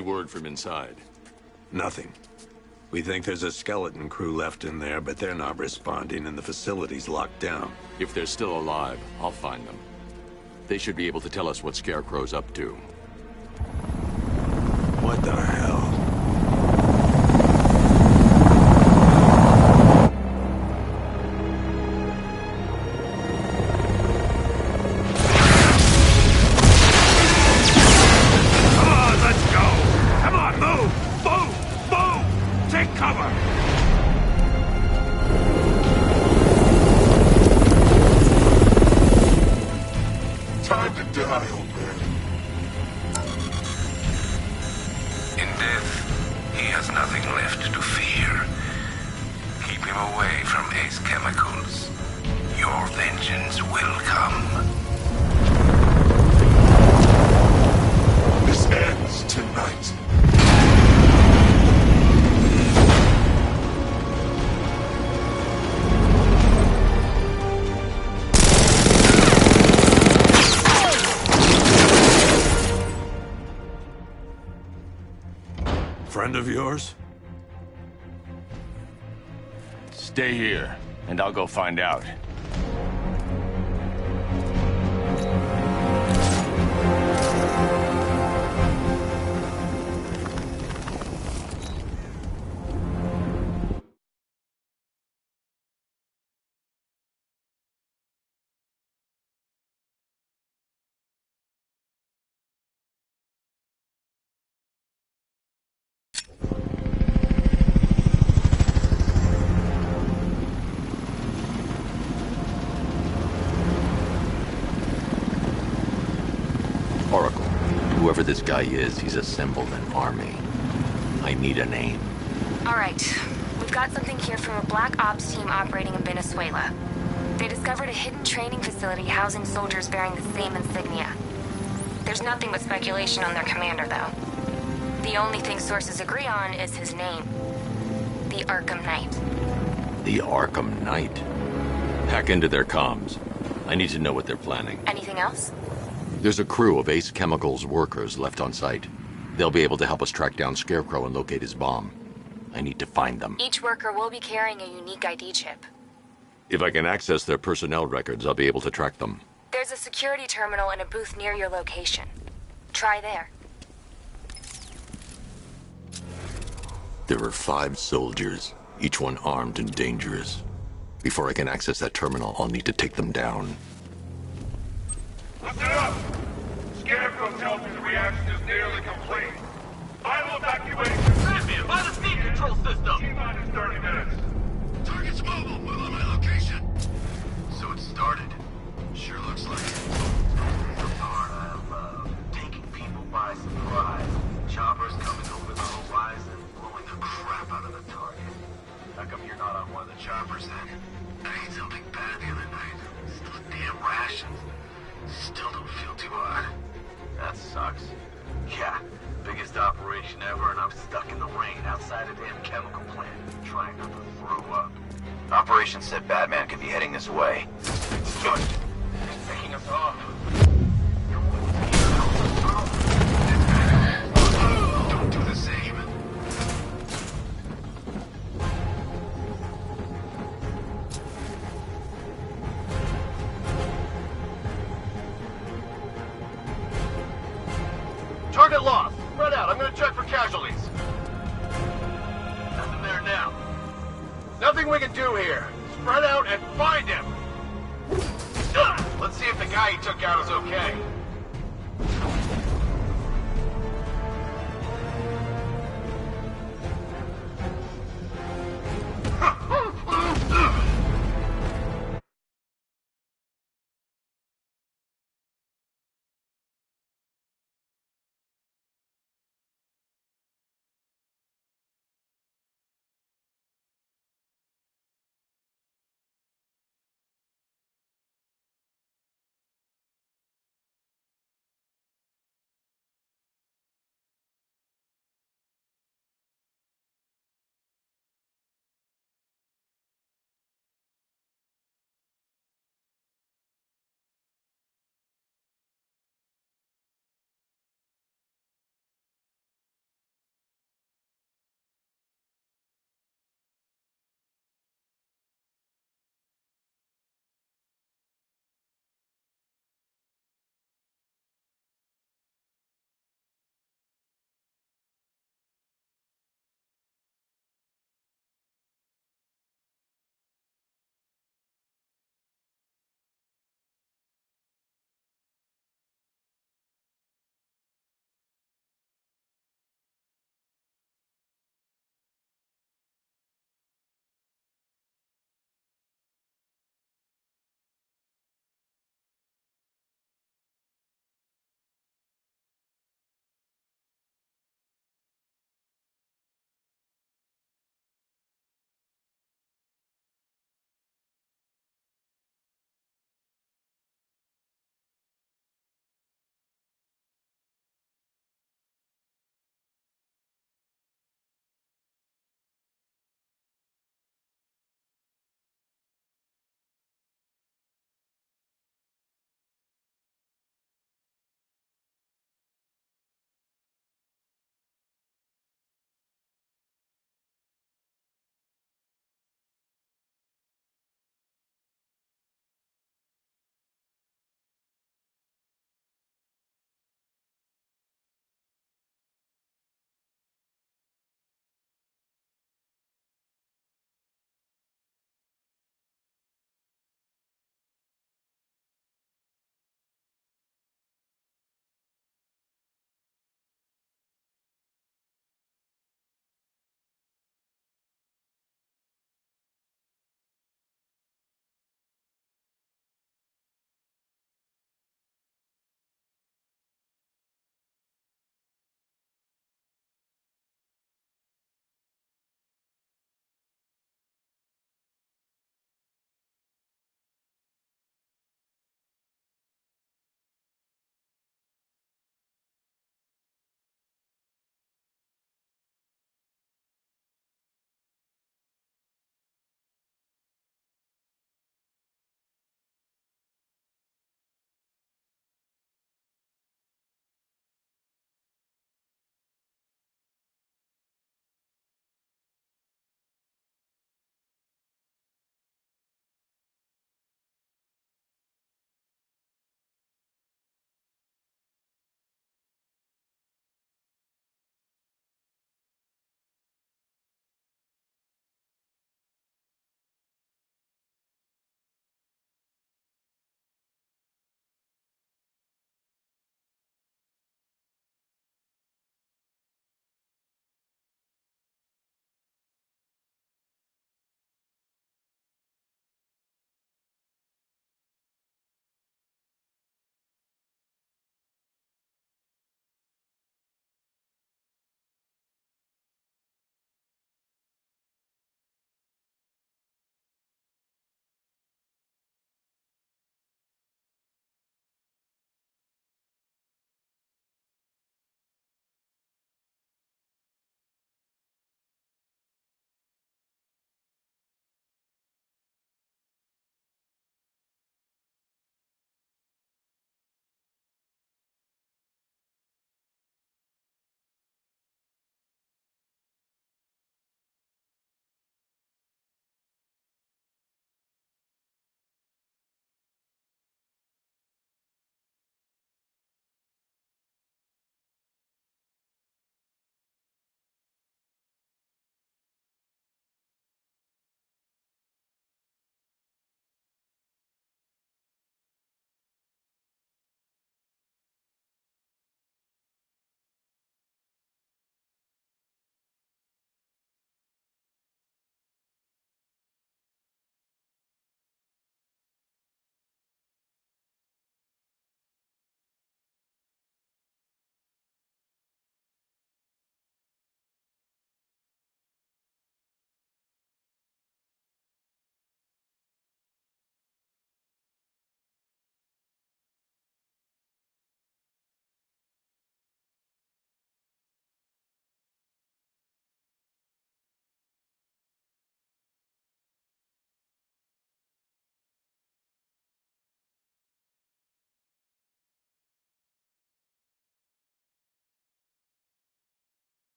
Any word from inside? Nothing. We think there's a skeleton crew left in there, but they're not responding and the facility's locked down. If they're still alive, I'll find them. They should be able to tell us what Scarecrow's up to. What the hell? Time to die, old man. In death, he has nothing left to fear. Keep him away from Ace Chemicals. Your vengeance will come. This ends tonight. Friend of yours? Stay here, and I'll go find out. Oracle, whoever this guy is, he's assembled an army. I need a name. All right. We've got something here from a Black Ops team operating in Venezuela. They discovered a hidden training facility housing soldiers bearing the same insignia. There's nothing but speculation on their commander, though. The only thing sources agree on is his name. The Arkham Knight. The Arkham Knight? Hack into their comms. I need to know what they're planning. Anything else? There's a crew of Ace Chemicals workers left on site. They'll be able to help us track down Scarecrow and locate his bomb. I need to find them. Each worker will be carrying a unique ID chip. If I can access their personnel records, I'll be able to track them. There's a security terminal in a booth near your location. Try there. There are 5 soldiers, each one armed and dangerous. Before I can access that terminal, I'll need to take them down. Lift it up! Scarecrow tells me the reaction is nearly complete. Final evacuation. Batman, by the steam control system! T-minus 30 minutes. Target's mobile. Move on my location. So it started. Sure looks like it. The part I love. Taking people by surprise. Choppers coming over the horizon, blowing the crap out of the target. How come you're not on one of the choppers then? I ate something bad the other night. Still damn rations. Still don't feel too hot. That sucks. Yeah, biggest operation ever, and I'm stuck in the rain outside a damn chemical plant, trying not to throw up. Operation said Batman could be heading this way. Good. He's picking us off. Don't do the same. Target lost. Spread out. I'm gonna check for casualties. Nothing there now. Nothing we can do here. Spread out and find him. Let's see if the guy he took out is okay.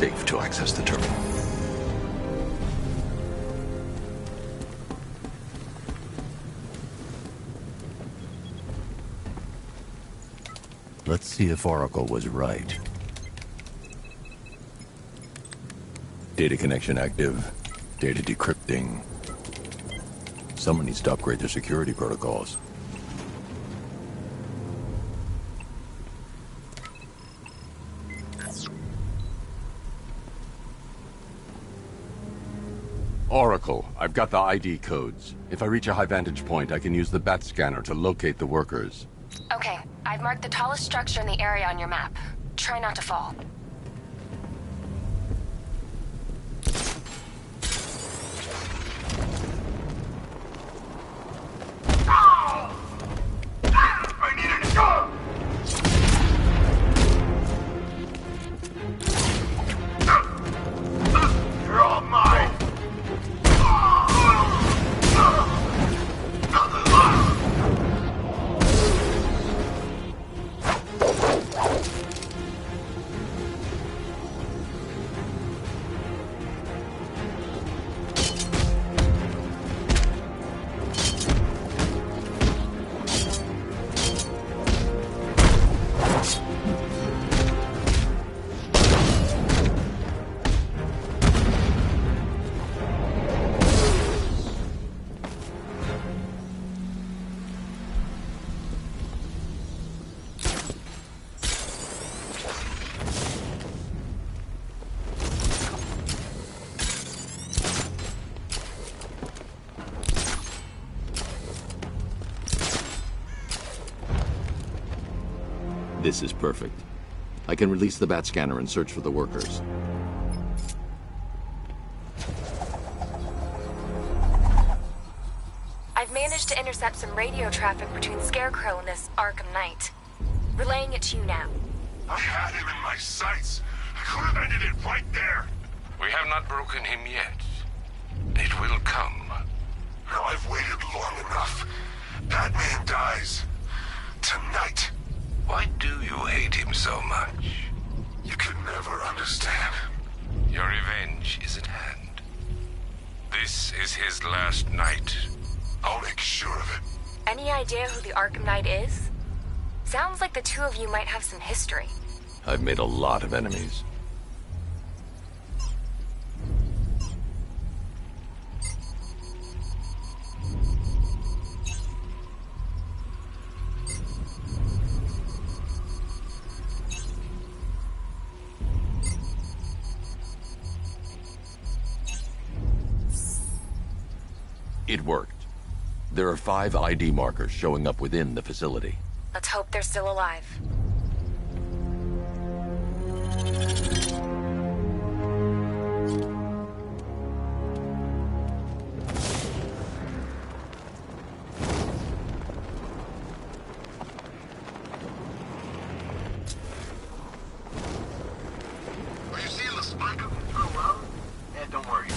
safe to access the terminal. Let's see if Oracle was right. Data connection active. Data decrypting. Someone needs to upgrade their security protocols. Oracle, I've got the ID codes. If I reach a high vantage point, I can use the bat scanner to locate the workers. Okay, I've marked the tallest structure in the area on your map. Try not to fall. I need a gun! You're all mine! This is perfect. I can release the bat scanner and search for the workers. I've managed to intercept some radio traffic between Scarecrow and this Arkham Knight. Relaying it to you now. I had him in my sights. I could have ended it right there. We have not broken him yet. It will come. Now I've waited long enough. Batman dies. Tonight. Why do you hate him so much? You can never understand. Your revenge is at hand. This is his last night. I'll make sure of it. Any idea who the Arkham Knight is? Sounds like the two of you might have some history. I've made a lot of enemies. It worked. There are 5 ID markers showing up within the facility. Let's hope they're still alive. Are you seeing the spike up through around? Yeah, don't worry.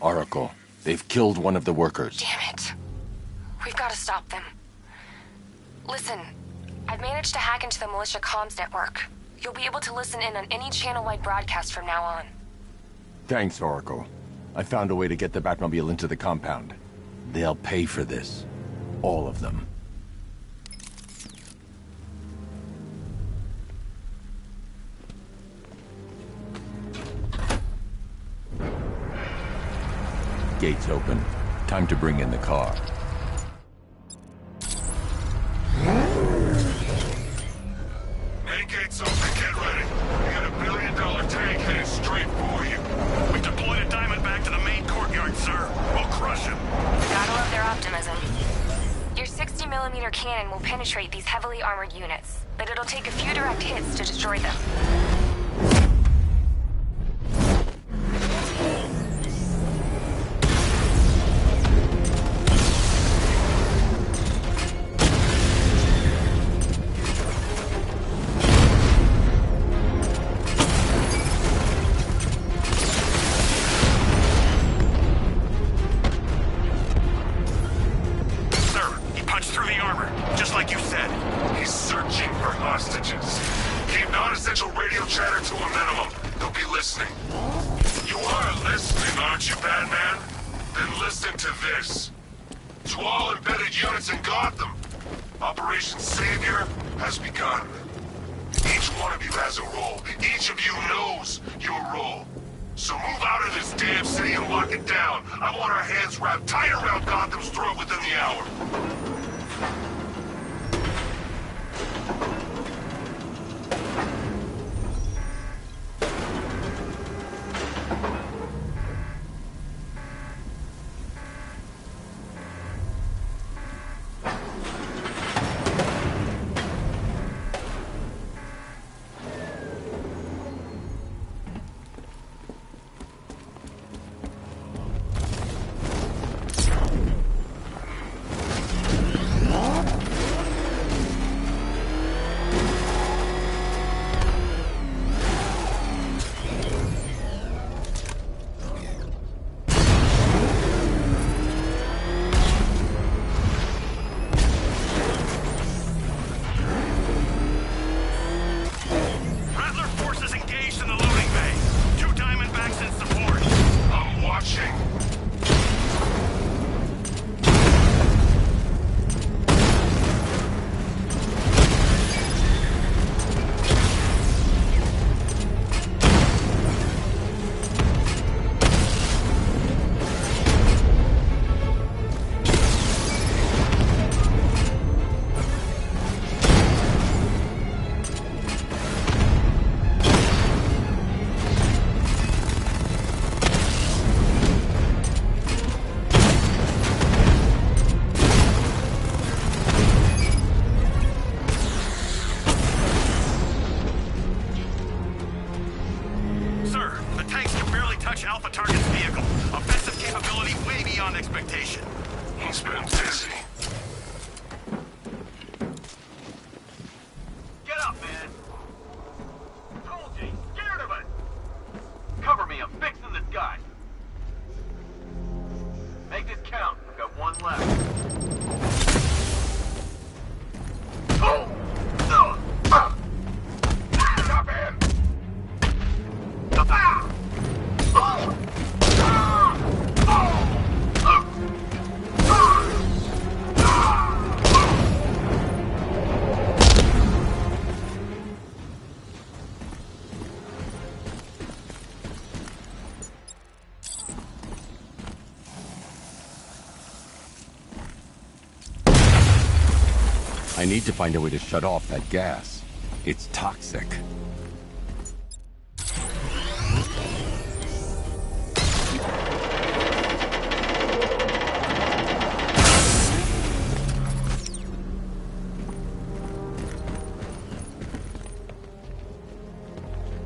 Oracle, they've killed one of the workers. Damn it. We've got to stop them. Listen, I've managed to hack into the militia comms network. You'll be able to listen in on any channel-wide broadcast from now on. Thanks, Oracle. I found a way to get the Batmobile into the compound. They'll pay for this. All of them. Gates open. Time to bring in the car. Main gate's open, get ready. We got $1 billion tank headed straight for you. We've deployed a diamond back to the main courtyard, sir. We'll crush him. Gotta love their optimism. Your 60mm cannon will penetrate these heavily armored units, but it'll take a few direct hits to destroy them. citizens in Gotham. Operation Savior has begun. Each one of you has a role. Each of you knows your role. So move out of this damn city and lock it down. I want our hands wrapped tight around Gotham's throat within the hour. I need to find a way to shut off that gas. It's toxic.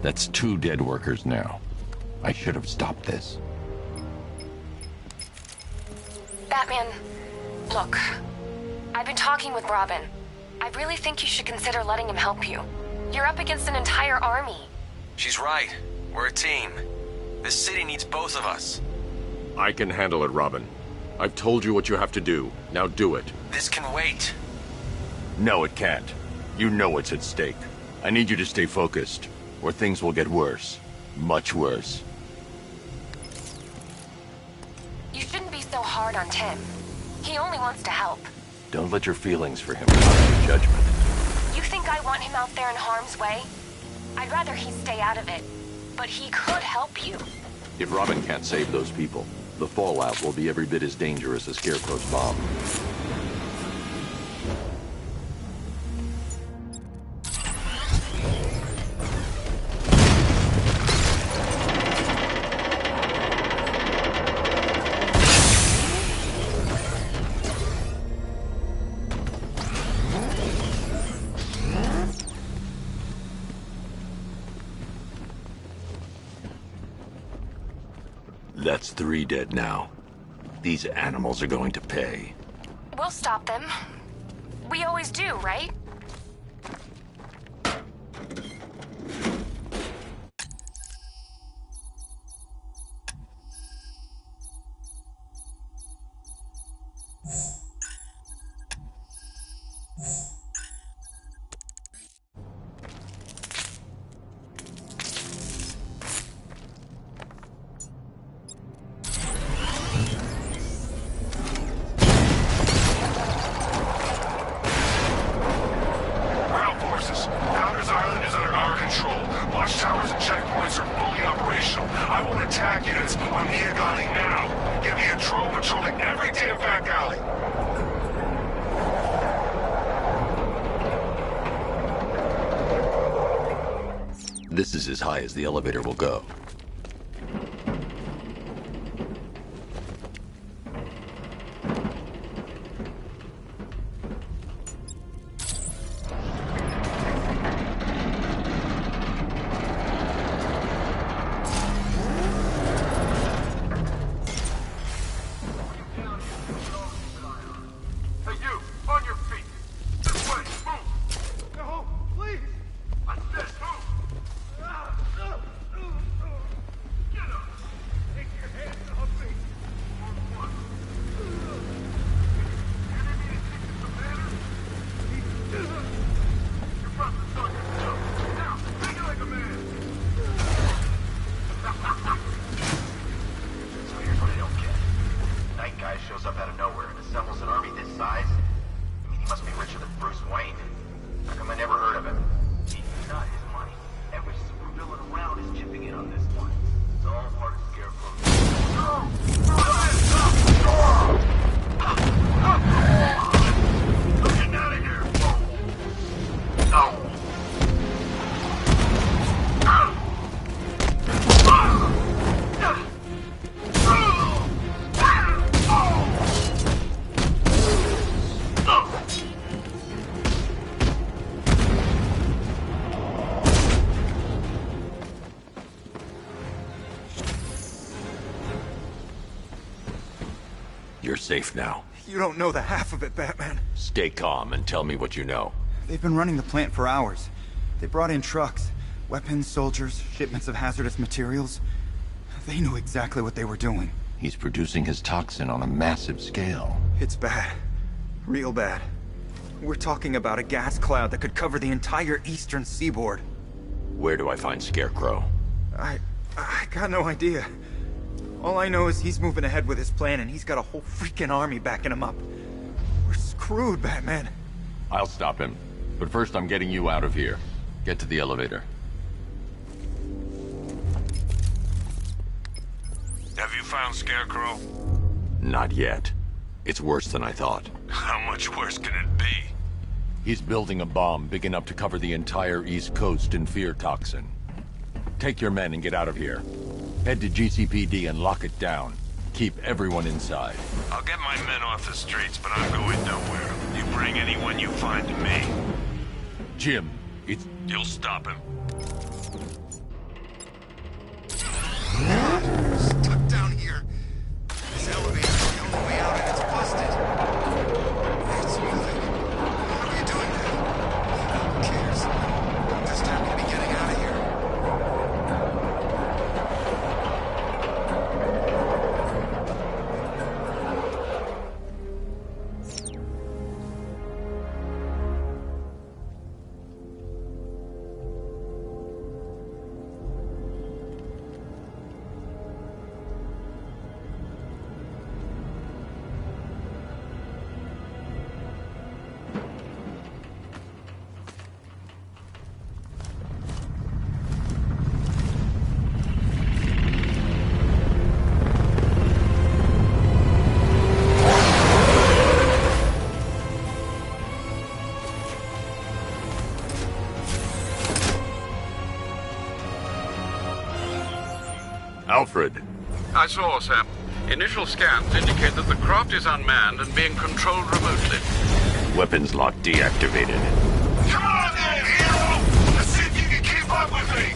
That's 2 dead workers now. I should have stopped this. Batman, look. I've been talking with Robin. I really think you should consider letting him help you. You're up against an entire army. She's right. We're a team. This city needs both of us. I can handle it, Robin. I've told you what you have to do. Now do it. This can wait. No, it can't. You know what's at stake. I need you to stay focused, or things will get worse. Much worse. You shouldn't be so hard on Tim. He only wants to help. Don't let your feelings for him cloud your judgment. You think I want him out there in harm's way? I'd rather he stay out of it. But he could help you. If Robin can't save those people, the fallout will be every bit as dangerous as Scarecrow's bomb. That's 3 dead now. These animals are going to pay. We'll stop them. We always do, right? hands on Mia Gotti now. Get me a drone patrolling every damn back alley. This is as high as the elevator will go. You're safe now. You don't know the half of it, Batman. Stay calm and tell me what you know. They've been running the plant for hours. They brought in trucks, weapons, soldiers, shipments of hazardous materials. They knew exactly what they were doing. He's producing his toxin on a massive scale. It's bad. Real bad. We're talking about a gas cloud that could cover the entire eastern seaboard. Where do I find Scarecrow? I got no idea. All I know is he's moving ahead with his plan, and he's got a whole freaking army backing him up. We're screwed, Batman. I'll stop him. But first I'm getting you out of here. Get to the elevator. Have you found Scarecrow? Not yet. It's worse than I thought. How much worse can it be? He's building a bomb big enough to cover the entire East Coast in fear toxin. Take your men and get out of here. Head to GCPD and lock it down. Keep everyone inside. I'll get my men off the streets, but I'm going nowhere. You bring anyone you find to me. Jim, it's... You'll stop him. Stuck down here. This elevator's the only way out and it's busted. It's moving. How are you doing that? Who cares? Just time to be getting out of here. Alfred. I saw, Sam. Initial scans indicate that the craft is unmanned and being controlled remotely. Weapons lock deactivated. Come on then, hero! Let's see if you can keep up with me!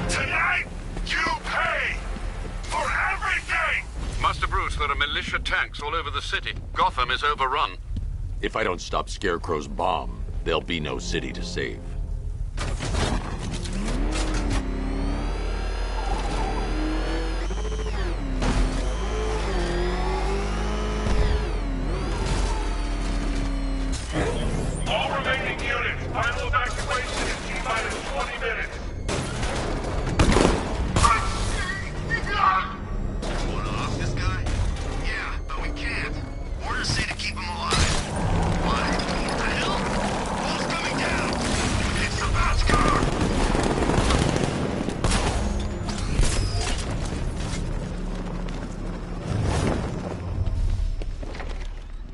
Take reports there are militia tanks all over the city. Gotham is overrun. If I don't stop Scarecrow's bomb, there'll be no city to save. All remaining units, final evacuation in T-minus 20 minutes. Wanna off this guy? Yeah, but we can't. Orders say to keep him alive. Why? What the hell? Wall's coming down! It's the Bat's car!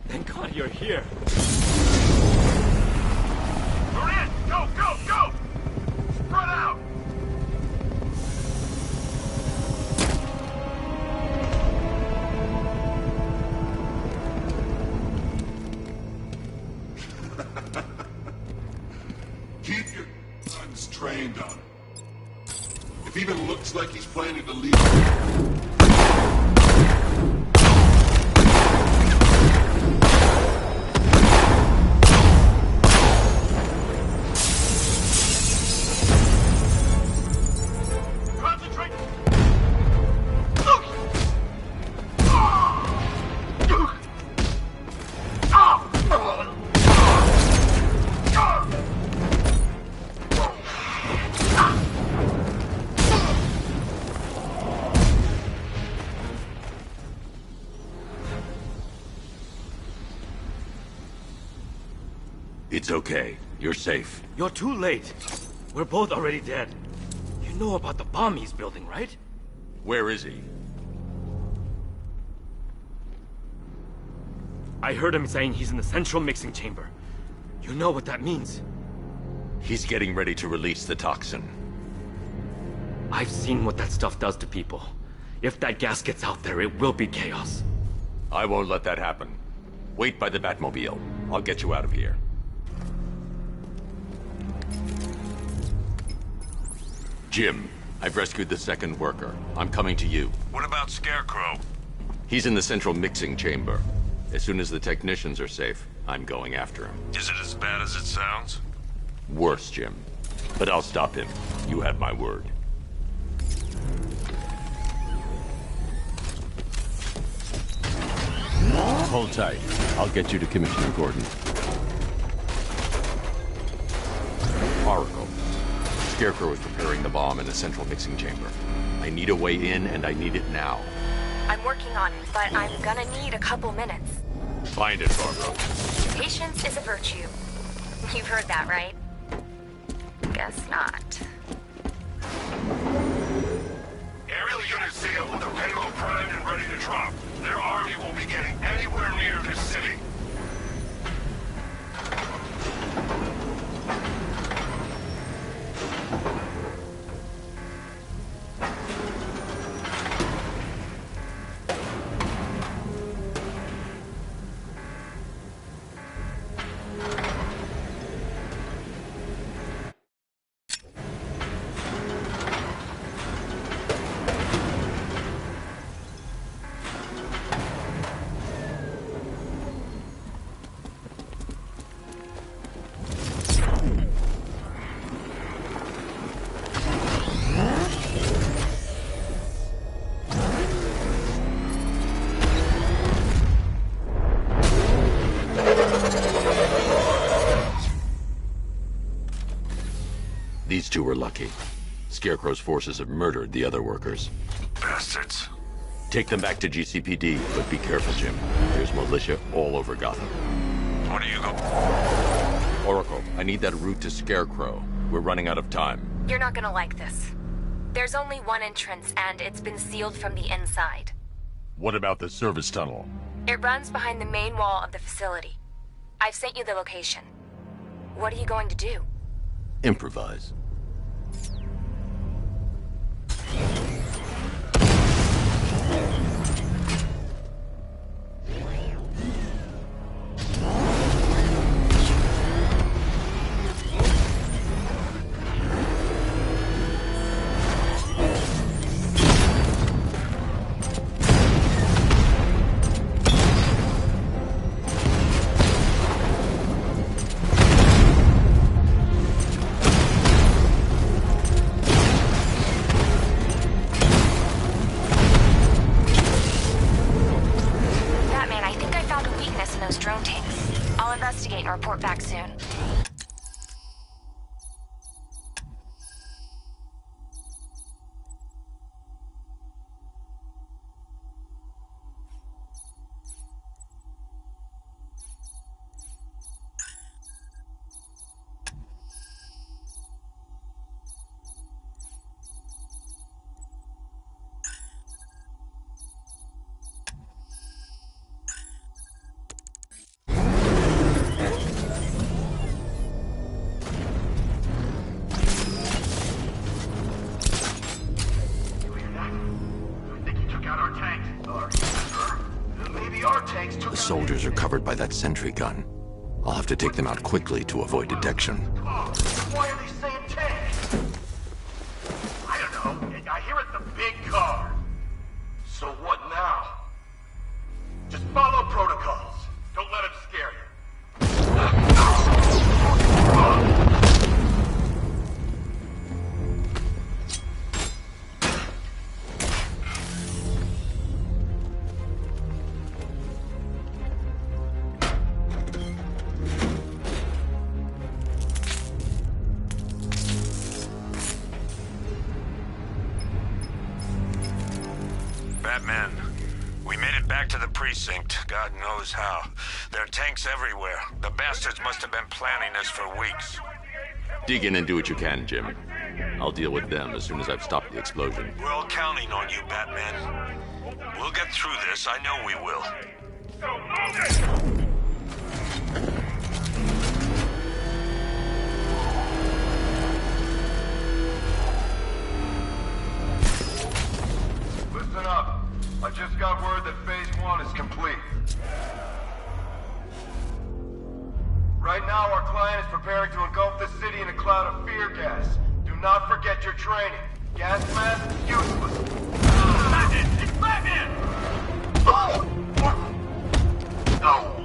Thank God you're here. We're in! Go, go, go! Spread out! Keep your guns trained on him. If he even looks like he's planning to leave. Concentrate! It's okay. You're safe. You're too late. We're both already dead. You know about the bomb he's building, right? Where is he? I heard him saying he's in the central mixing chamber. You know what that means. He's getting ready to release the toxin. I've seen what that stuff does to people. If that gas gets out there, it will be chaos. I won't let that happen. Wait by the Batmobile. I'll get you out of here. Jim, I've rescued the second worker. I'm coming to you. What about Scarecrow? He's in the central mixing chamber. As soon as the technicians are safe, I'm going after him. Is it as bad as it sounds? Worse, Jim. But I'll stop him. You have my word. Hold tight. I'll get you to Commissioner Gordon. Oracle. Scarecrow is preparing the bomb in the central mixing chamber. I need a way in, and I need it now. I'm working on it, but I'm gonna need a couple minutes. Find it, Barbara. Patience is a virtue. You've heard that, right? Guess not. Aerial units sealed with the payload primed and ready to drop. Their army won't be getting anywhere near this city. These two were lucky. Scarecrow's forces have murdered the other workers. Bastards. Take them back to GCPD, but be careful, Jim. There's militia all over Gotham. What are you going? Oracle, I need that route to Scarecrow. We're running out of time. You're not gonna like this. There's only one entrance, and it's been sealed from the inside. What about the service tunnel? It runs behind the main wall of the facility. I've sent you the location. What are you going to do? Improvise. I'll report back soon. The soldiers are covered by that sentry gun. I'll have to take them out quickly to avoid detection. Why are they saying tanks? I don't know. I hear it's the big car. So what now? Just follow protocols. Don't let them scare you. Batman, we made it back to the precinct. God knows how. There are tanks everywhere. The bastards must have been planning this for weeks. Dig in and do what you can, Jim. I'll deal with them as soon as I've stopped the explosion. We're all counting on you, Batman. We'll get through this. I know we will. Listen up. I just got word that Phase 1 is complete. Right now, our client is preparing to engulf the city in a cloud of fear gas. Do not forget your training. Gas mask, useless. Batman! It's Batman! No!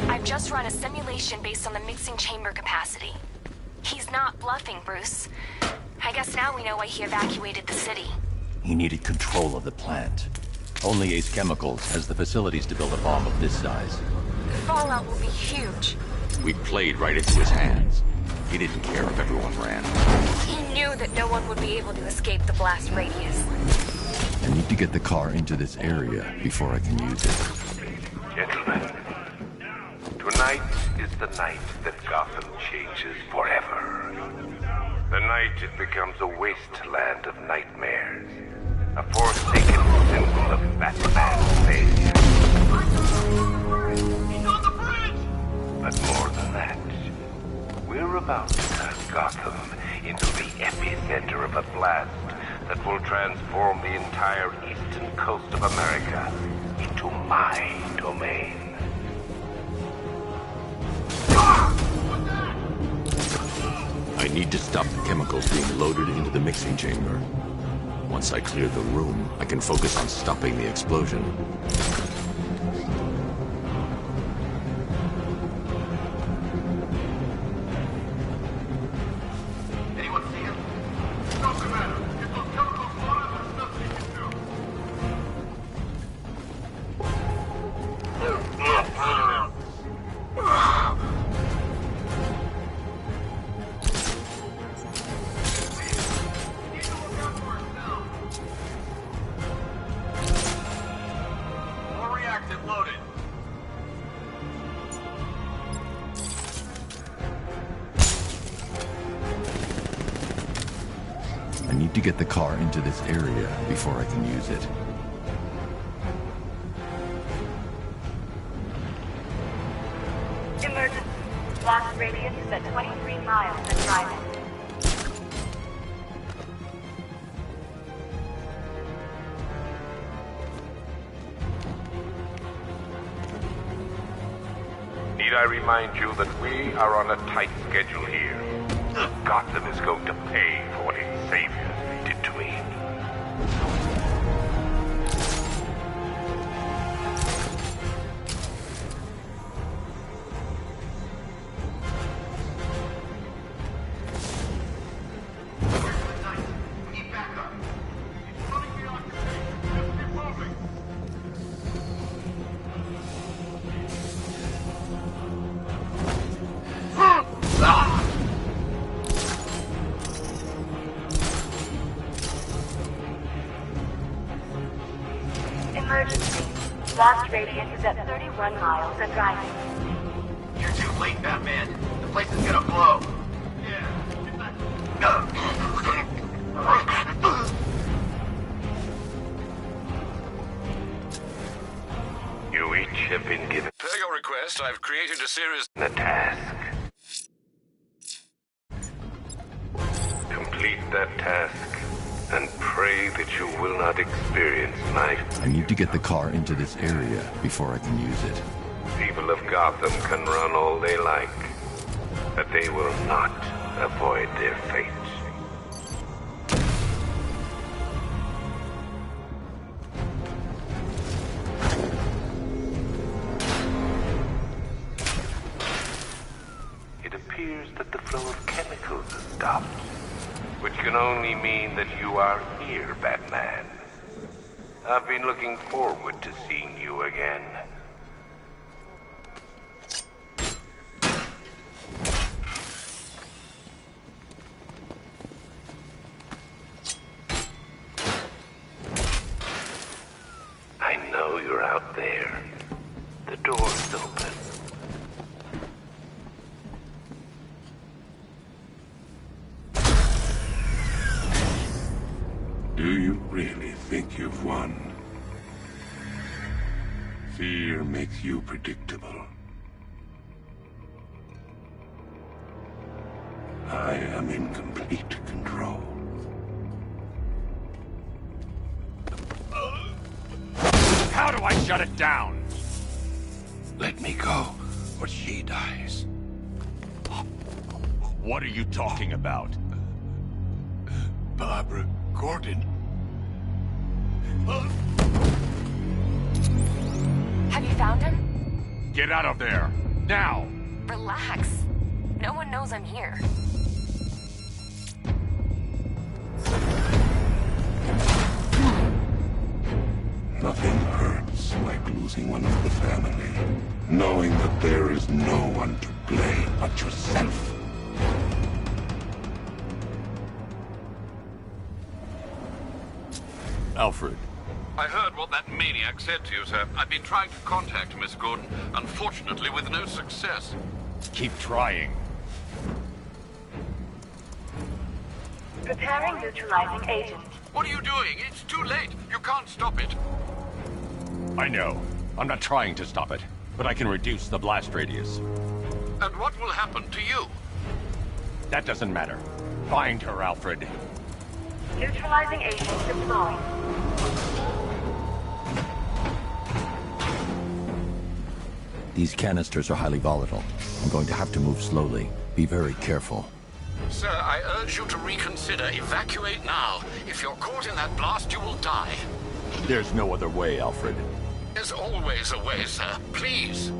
I've just run a simulation based on the mixing chamber capacity. He's not bluffing, Bruce. I guess now we know why he evacuated the city. He needed control of the plant. Only Ace Chemicals has the facilities to build a bomb of this size. Fallout will be huge. We played right into his hands. He didn't care if everyone ran. He knew that no one would be able to escape the blast radius. I need to get the car into this area before I can use it. Gentlemen, tonight is the night that Gotham changes forever. The night it becomes a wasteland of nightmares. A forsaken symbol of Batman's failure. He's on the bridge! But more than that, we're about to turn Gotham into the epicenter of a blast that will transform the entire eastern coast of America into my domain. I need to stop the chemicals being loaded into the mixing chamber. Once I clear the room, I can focus on stopping the explosion. Anyone see him? No, Commander. If those chemicals water, there's nothing he can do. More reactant loaded. I need to get the car into this area before I can use it. Emergency. Blast radius is at 23 miles and driving. Need I remind you that we are on a tight schedule here? Gotham is going to pay for what its saviors did to me. Emergency. Blast radius is at 31 miles and driving. You're too late, Batman. The place is gonna blow. You each have been given Per your request, I've created a series... a task. Complete that task, and pray that you will not experience my... I need to get the car into this area before I can use it. People of Gotham can run all they like, but they will not avoid their fate. It appears that the flow of chemicals has stopped, which can only mean that you are here, Batman. I've been looking forward to seeing you again. I know you're out there. The door's open. Do you really think you've won? Fear makes you predictable. I am in complete control. How do I shut it down? Let me go, or she dies. What are you talking about? Barbara Gordon. Have you found him? Get out of there! Now! Relax. No one knows I'm here. Nothing hurts like losing one of the family. Knowing that there is no one to blame but yourself. Alfred. I heard what that maniac said to you, sir. I've been trying to contact Miss Gordon, unfortunately with no success. Keep trying. Preparing neutralizing agent. What are you doing? It's too late. You can't stop it. I know. I'm not trying to stop it, but I can reduce the blast radius. And what will happen to you? That doesn't matter. Find her, Alfred. Neutralizing agent deployed. These canisters are highly volatile. I'm going to have to move slowly. Be very careful. Sir, I urge you to reconsider. Evacuate now. If you're caught in that blast, you will die. There's no other way, Alfred. There's always a way, sir. Please.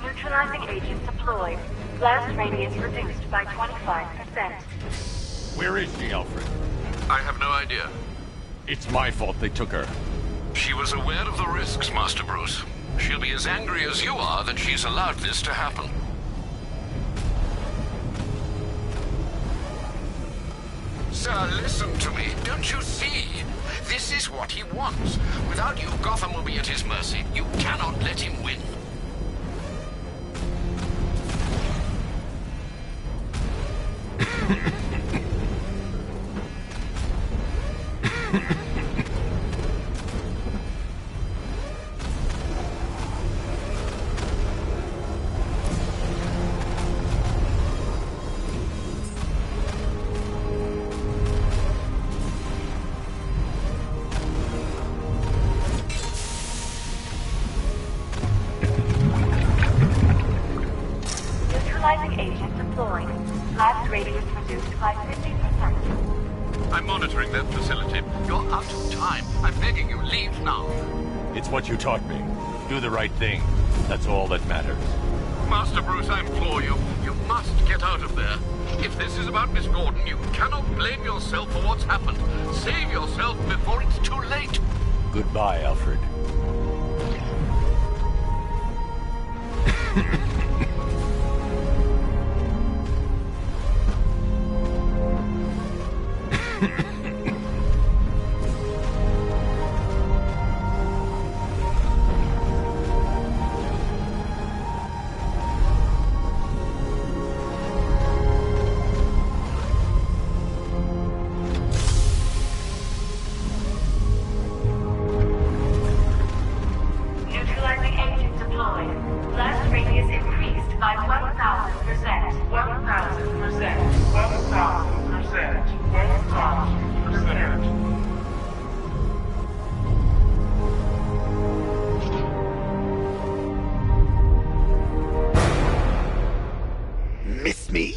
Neutralizing agent deployed. Blast radius reduced by 25%. Where is she, Alfred? I have no idea. It's my fault they took her. She was aware of the risks, Master Bruce. She'll be as angry as you are that she's allowed this to happen. Sir, listen to me. Don't you see? This is what he wants. Without you, Gotham will be at his mercy. You cannot let him win. Neutralizing agent deployed. Blast radius reduced by 50%. I'm monitoring that facility. You're out of time. I'm begging you, leave now. It's what you taught me. Do the right thing. That's all that matters. Master Bruce, I implore you, you must get out of there. If this is about Miss Gordon, you cannot blame yourself for what's happened. Save yourself before it's too late. Goodbye, Alfred. Neutralizing agent deployed. Blast radius increased by 1,000%. 1,000%. 1,000%. 1,000%. Miss me?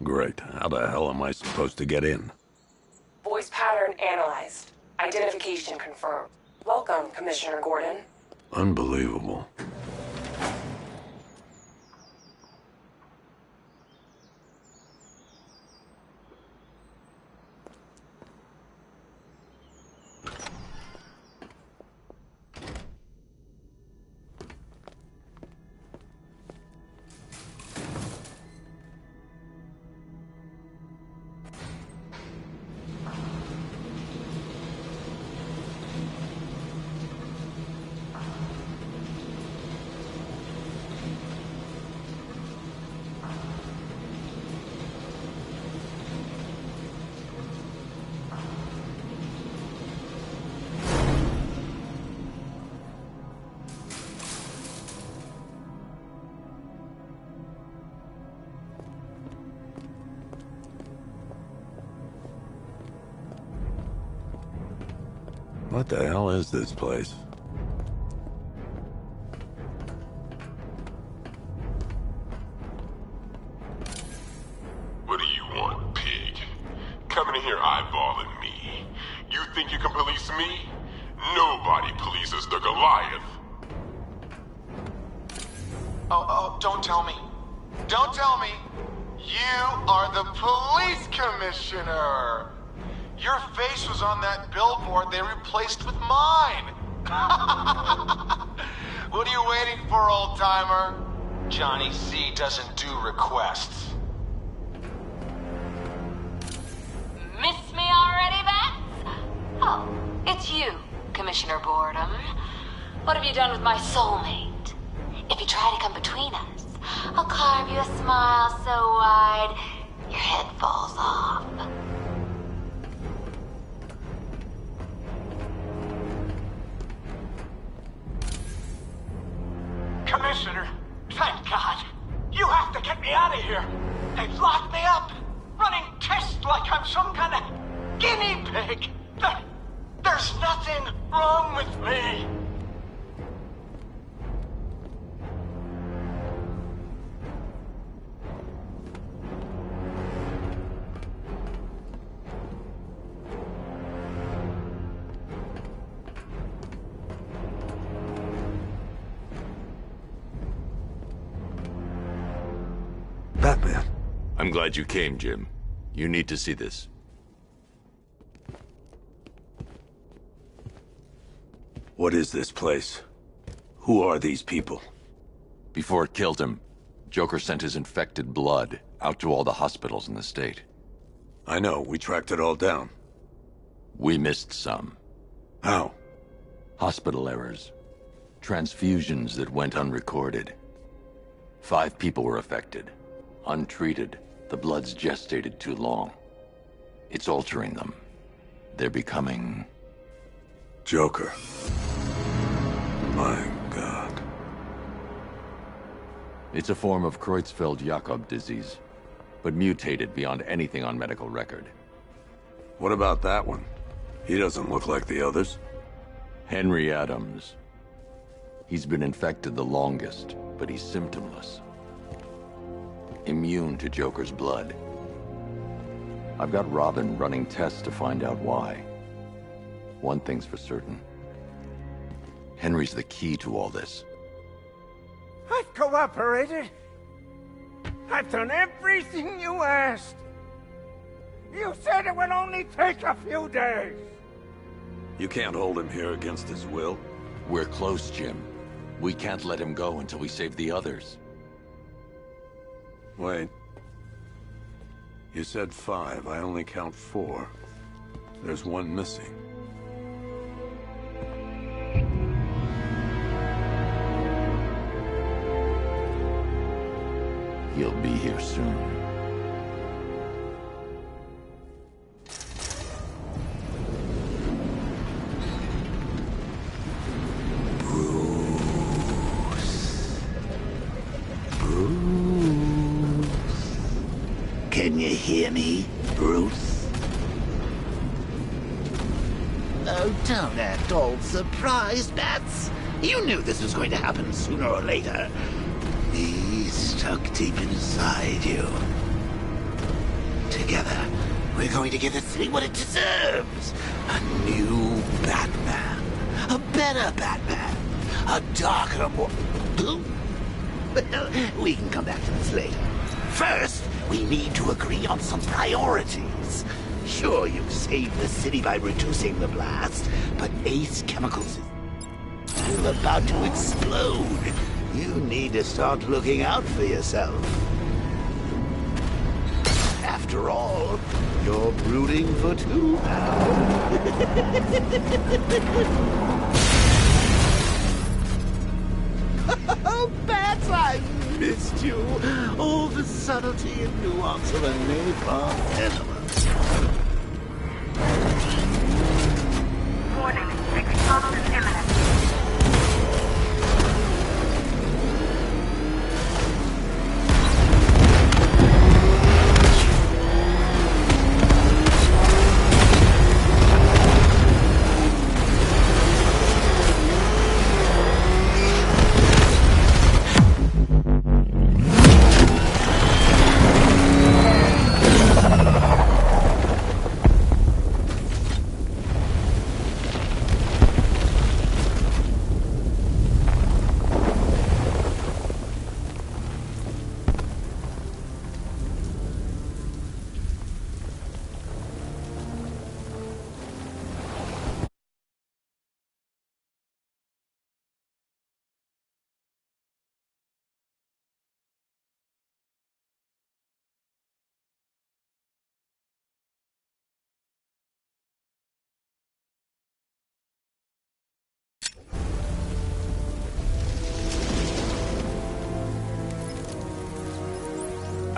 Great. How the hell am I supposed to get in? Voice pattern analyzed. Identification confirmed. Welcome, Commissioner Gordon. Unbelievable. What the hell is this place? What do you want, pig? Coming in here eyeballing me. You think you can police me? Nobody polices the Goliath. Oh, don't tell me. Don't tell me. You are the police commissioner. Your face was on that billboard they replaced with mine. What are you waiting for, old-timer? Johnny C doesn't do requests. Miss me already, Bats? Oh, it's you, Commissioner Boredom. What have you done with my soulmate? If you try to come between us, I'll carve you a smile so wide, your head falls off. Commissioner, thank God. You have to get me out of here. They've locked me up, running tests like I'm some kind of guinea pig. There's nothing wrong with me. Batman. I'm glad you came, Jim. You need to see this. What is this place? Who are these people? Before it killed him, Joker sent his infected blood out to all the hospitals in the state. I know, we tracked it all down. We missed some. How? Hospital errors. Transfusions that went unrecorded. 5 people were affected. Untreated, the blood's gestated too long. It's altering them. They're becoming... Joker. My God. It's a form of Creutzfeldt-Jakob disease, but mutated beyond anything on medical record. What about that one? He doesn't look like the others. Henry Adams. He's been infected the longest, but he's symptomless. Immune to Joker's blood. I've got Robin running tests to find out why. One thing's for certain. Henry's the key to all this. I've cooperated. I've done everything you asked. You said it would only take a few days. You can't hold him here against his will. We're close, Jim. We can't let him go until we save the others. Wait. You said 5. I only count 4. There's one missing. He'll be here soon. Can you hear me, Bruce? Oh, don't act all surprised, Bats. You knew this was going to happen sooner or later. Me stuck deep inside you. Together, we're going to give the city what it deserves. A new Batman. A better Batman. A darker, more... Well, we can come back to this later. First, we need to agree on some priorities. Sure, you've saved the city by reducing the blast, but Ace Chemicals is still about to explode. You need to start looking out for yourself. After all, you're brooding for 2 now. Oh, Bats, I missed you. All the subtlety and nuance of a napalm element. Warning, explosion imminent.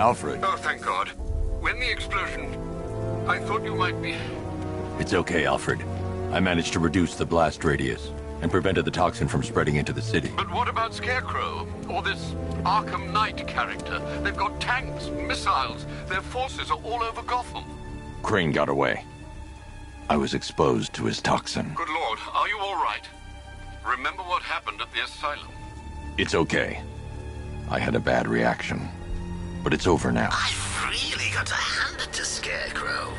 Alfred. Oh, thank God. When the explosion... I thought you might be... It's okay, Alfred. I managed to reduce the blast radius and prevented the toxin from spreading into the city. But what about Scarecrow? Or this Arkham Knight character? They've got tanks, missiles. Their forces are all over Gotham. Crane got away. I was exposed to his toxin. Good Lord, are you all right? Remember what happened at the asylum? It's okay. I had a bad reaction. But it's over now. I've really got to hand it to Scarecrow.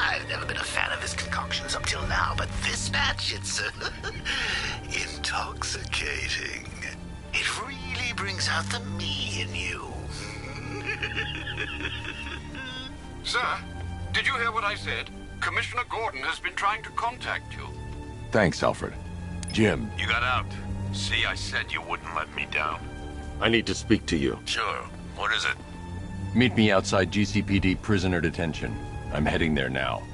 I've never been a fan of his concoctions up till now, but this batch, it's intoxicating. It really brings out the me in you. Sir, did you hear what I said? Commissioner Gordon has been trying to contact you. Thanks, Alfred. Jim. You got out. See, I said you wouldn't let me down. I need to speak to you. Sure. What is it? Meet me outside GCPD prisoner detention. I'm heading there now.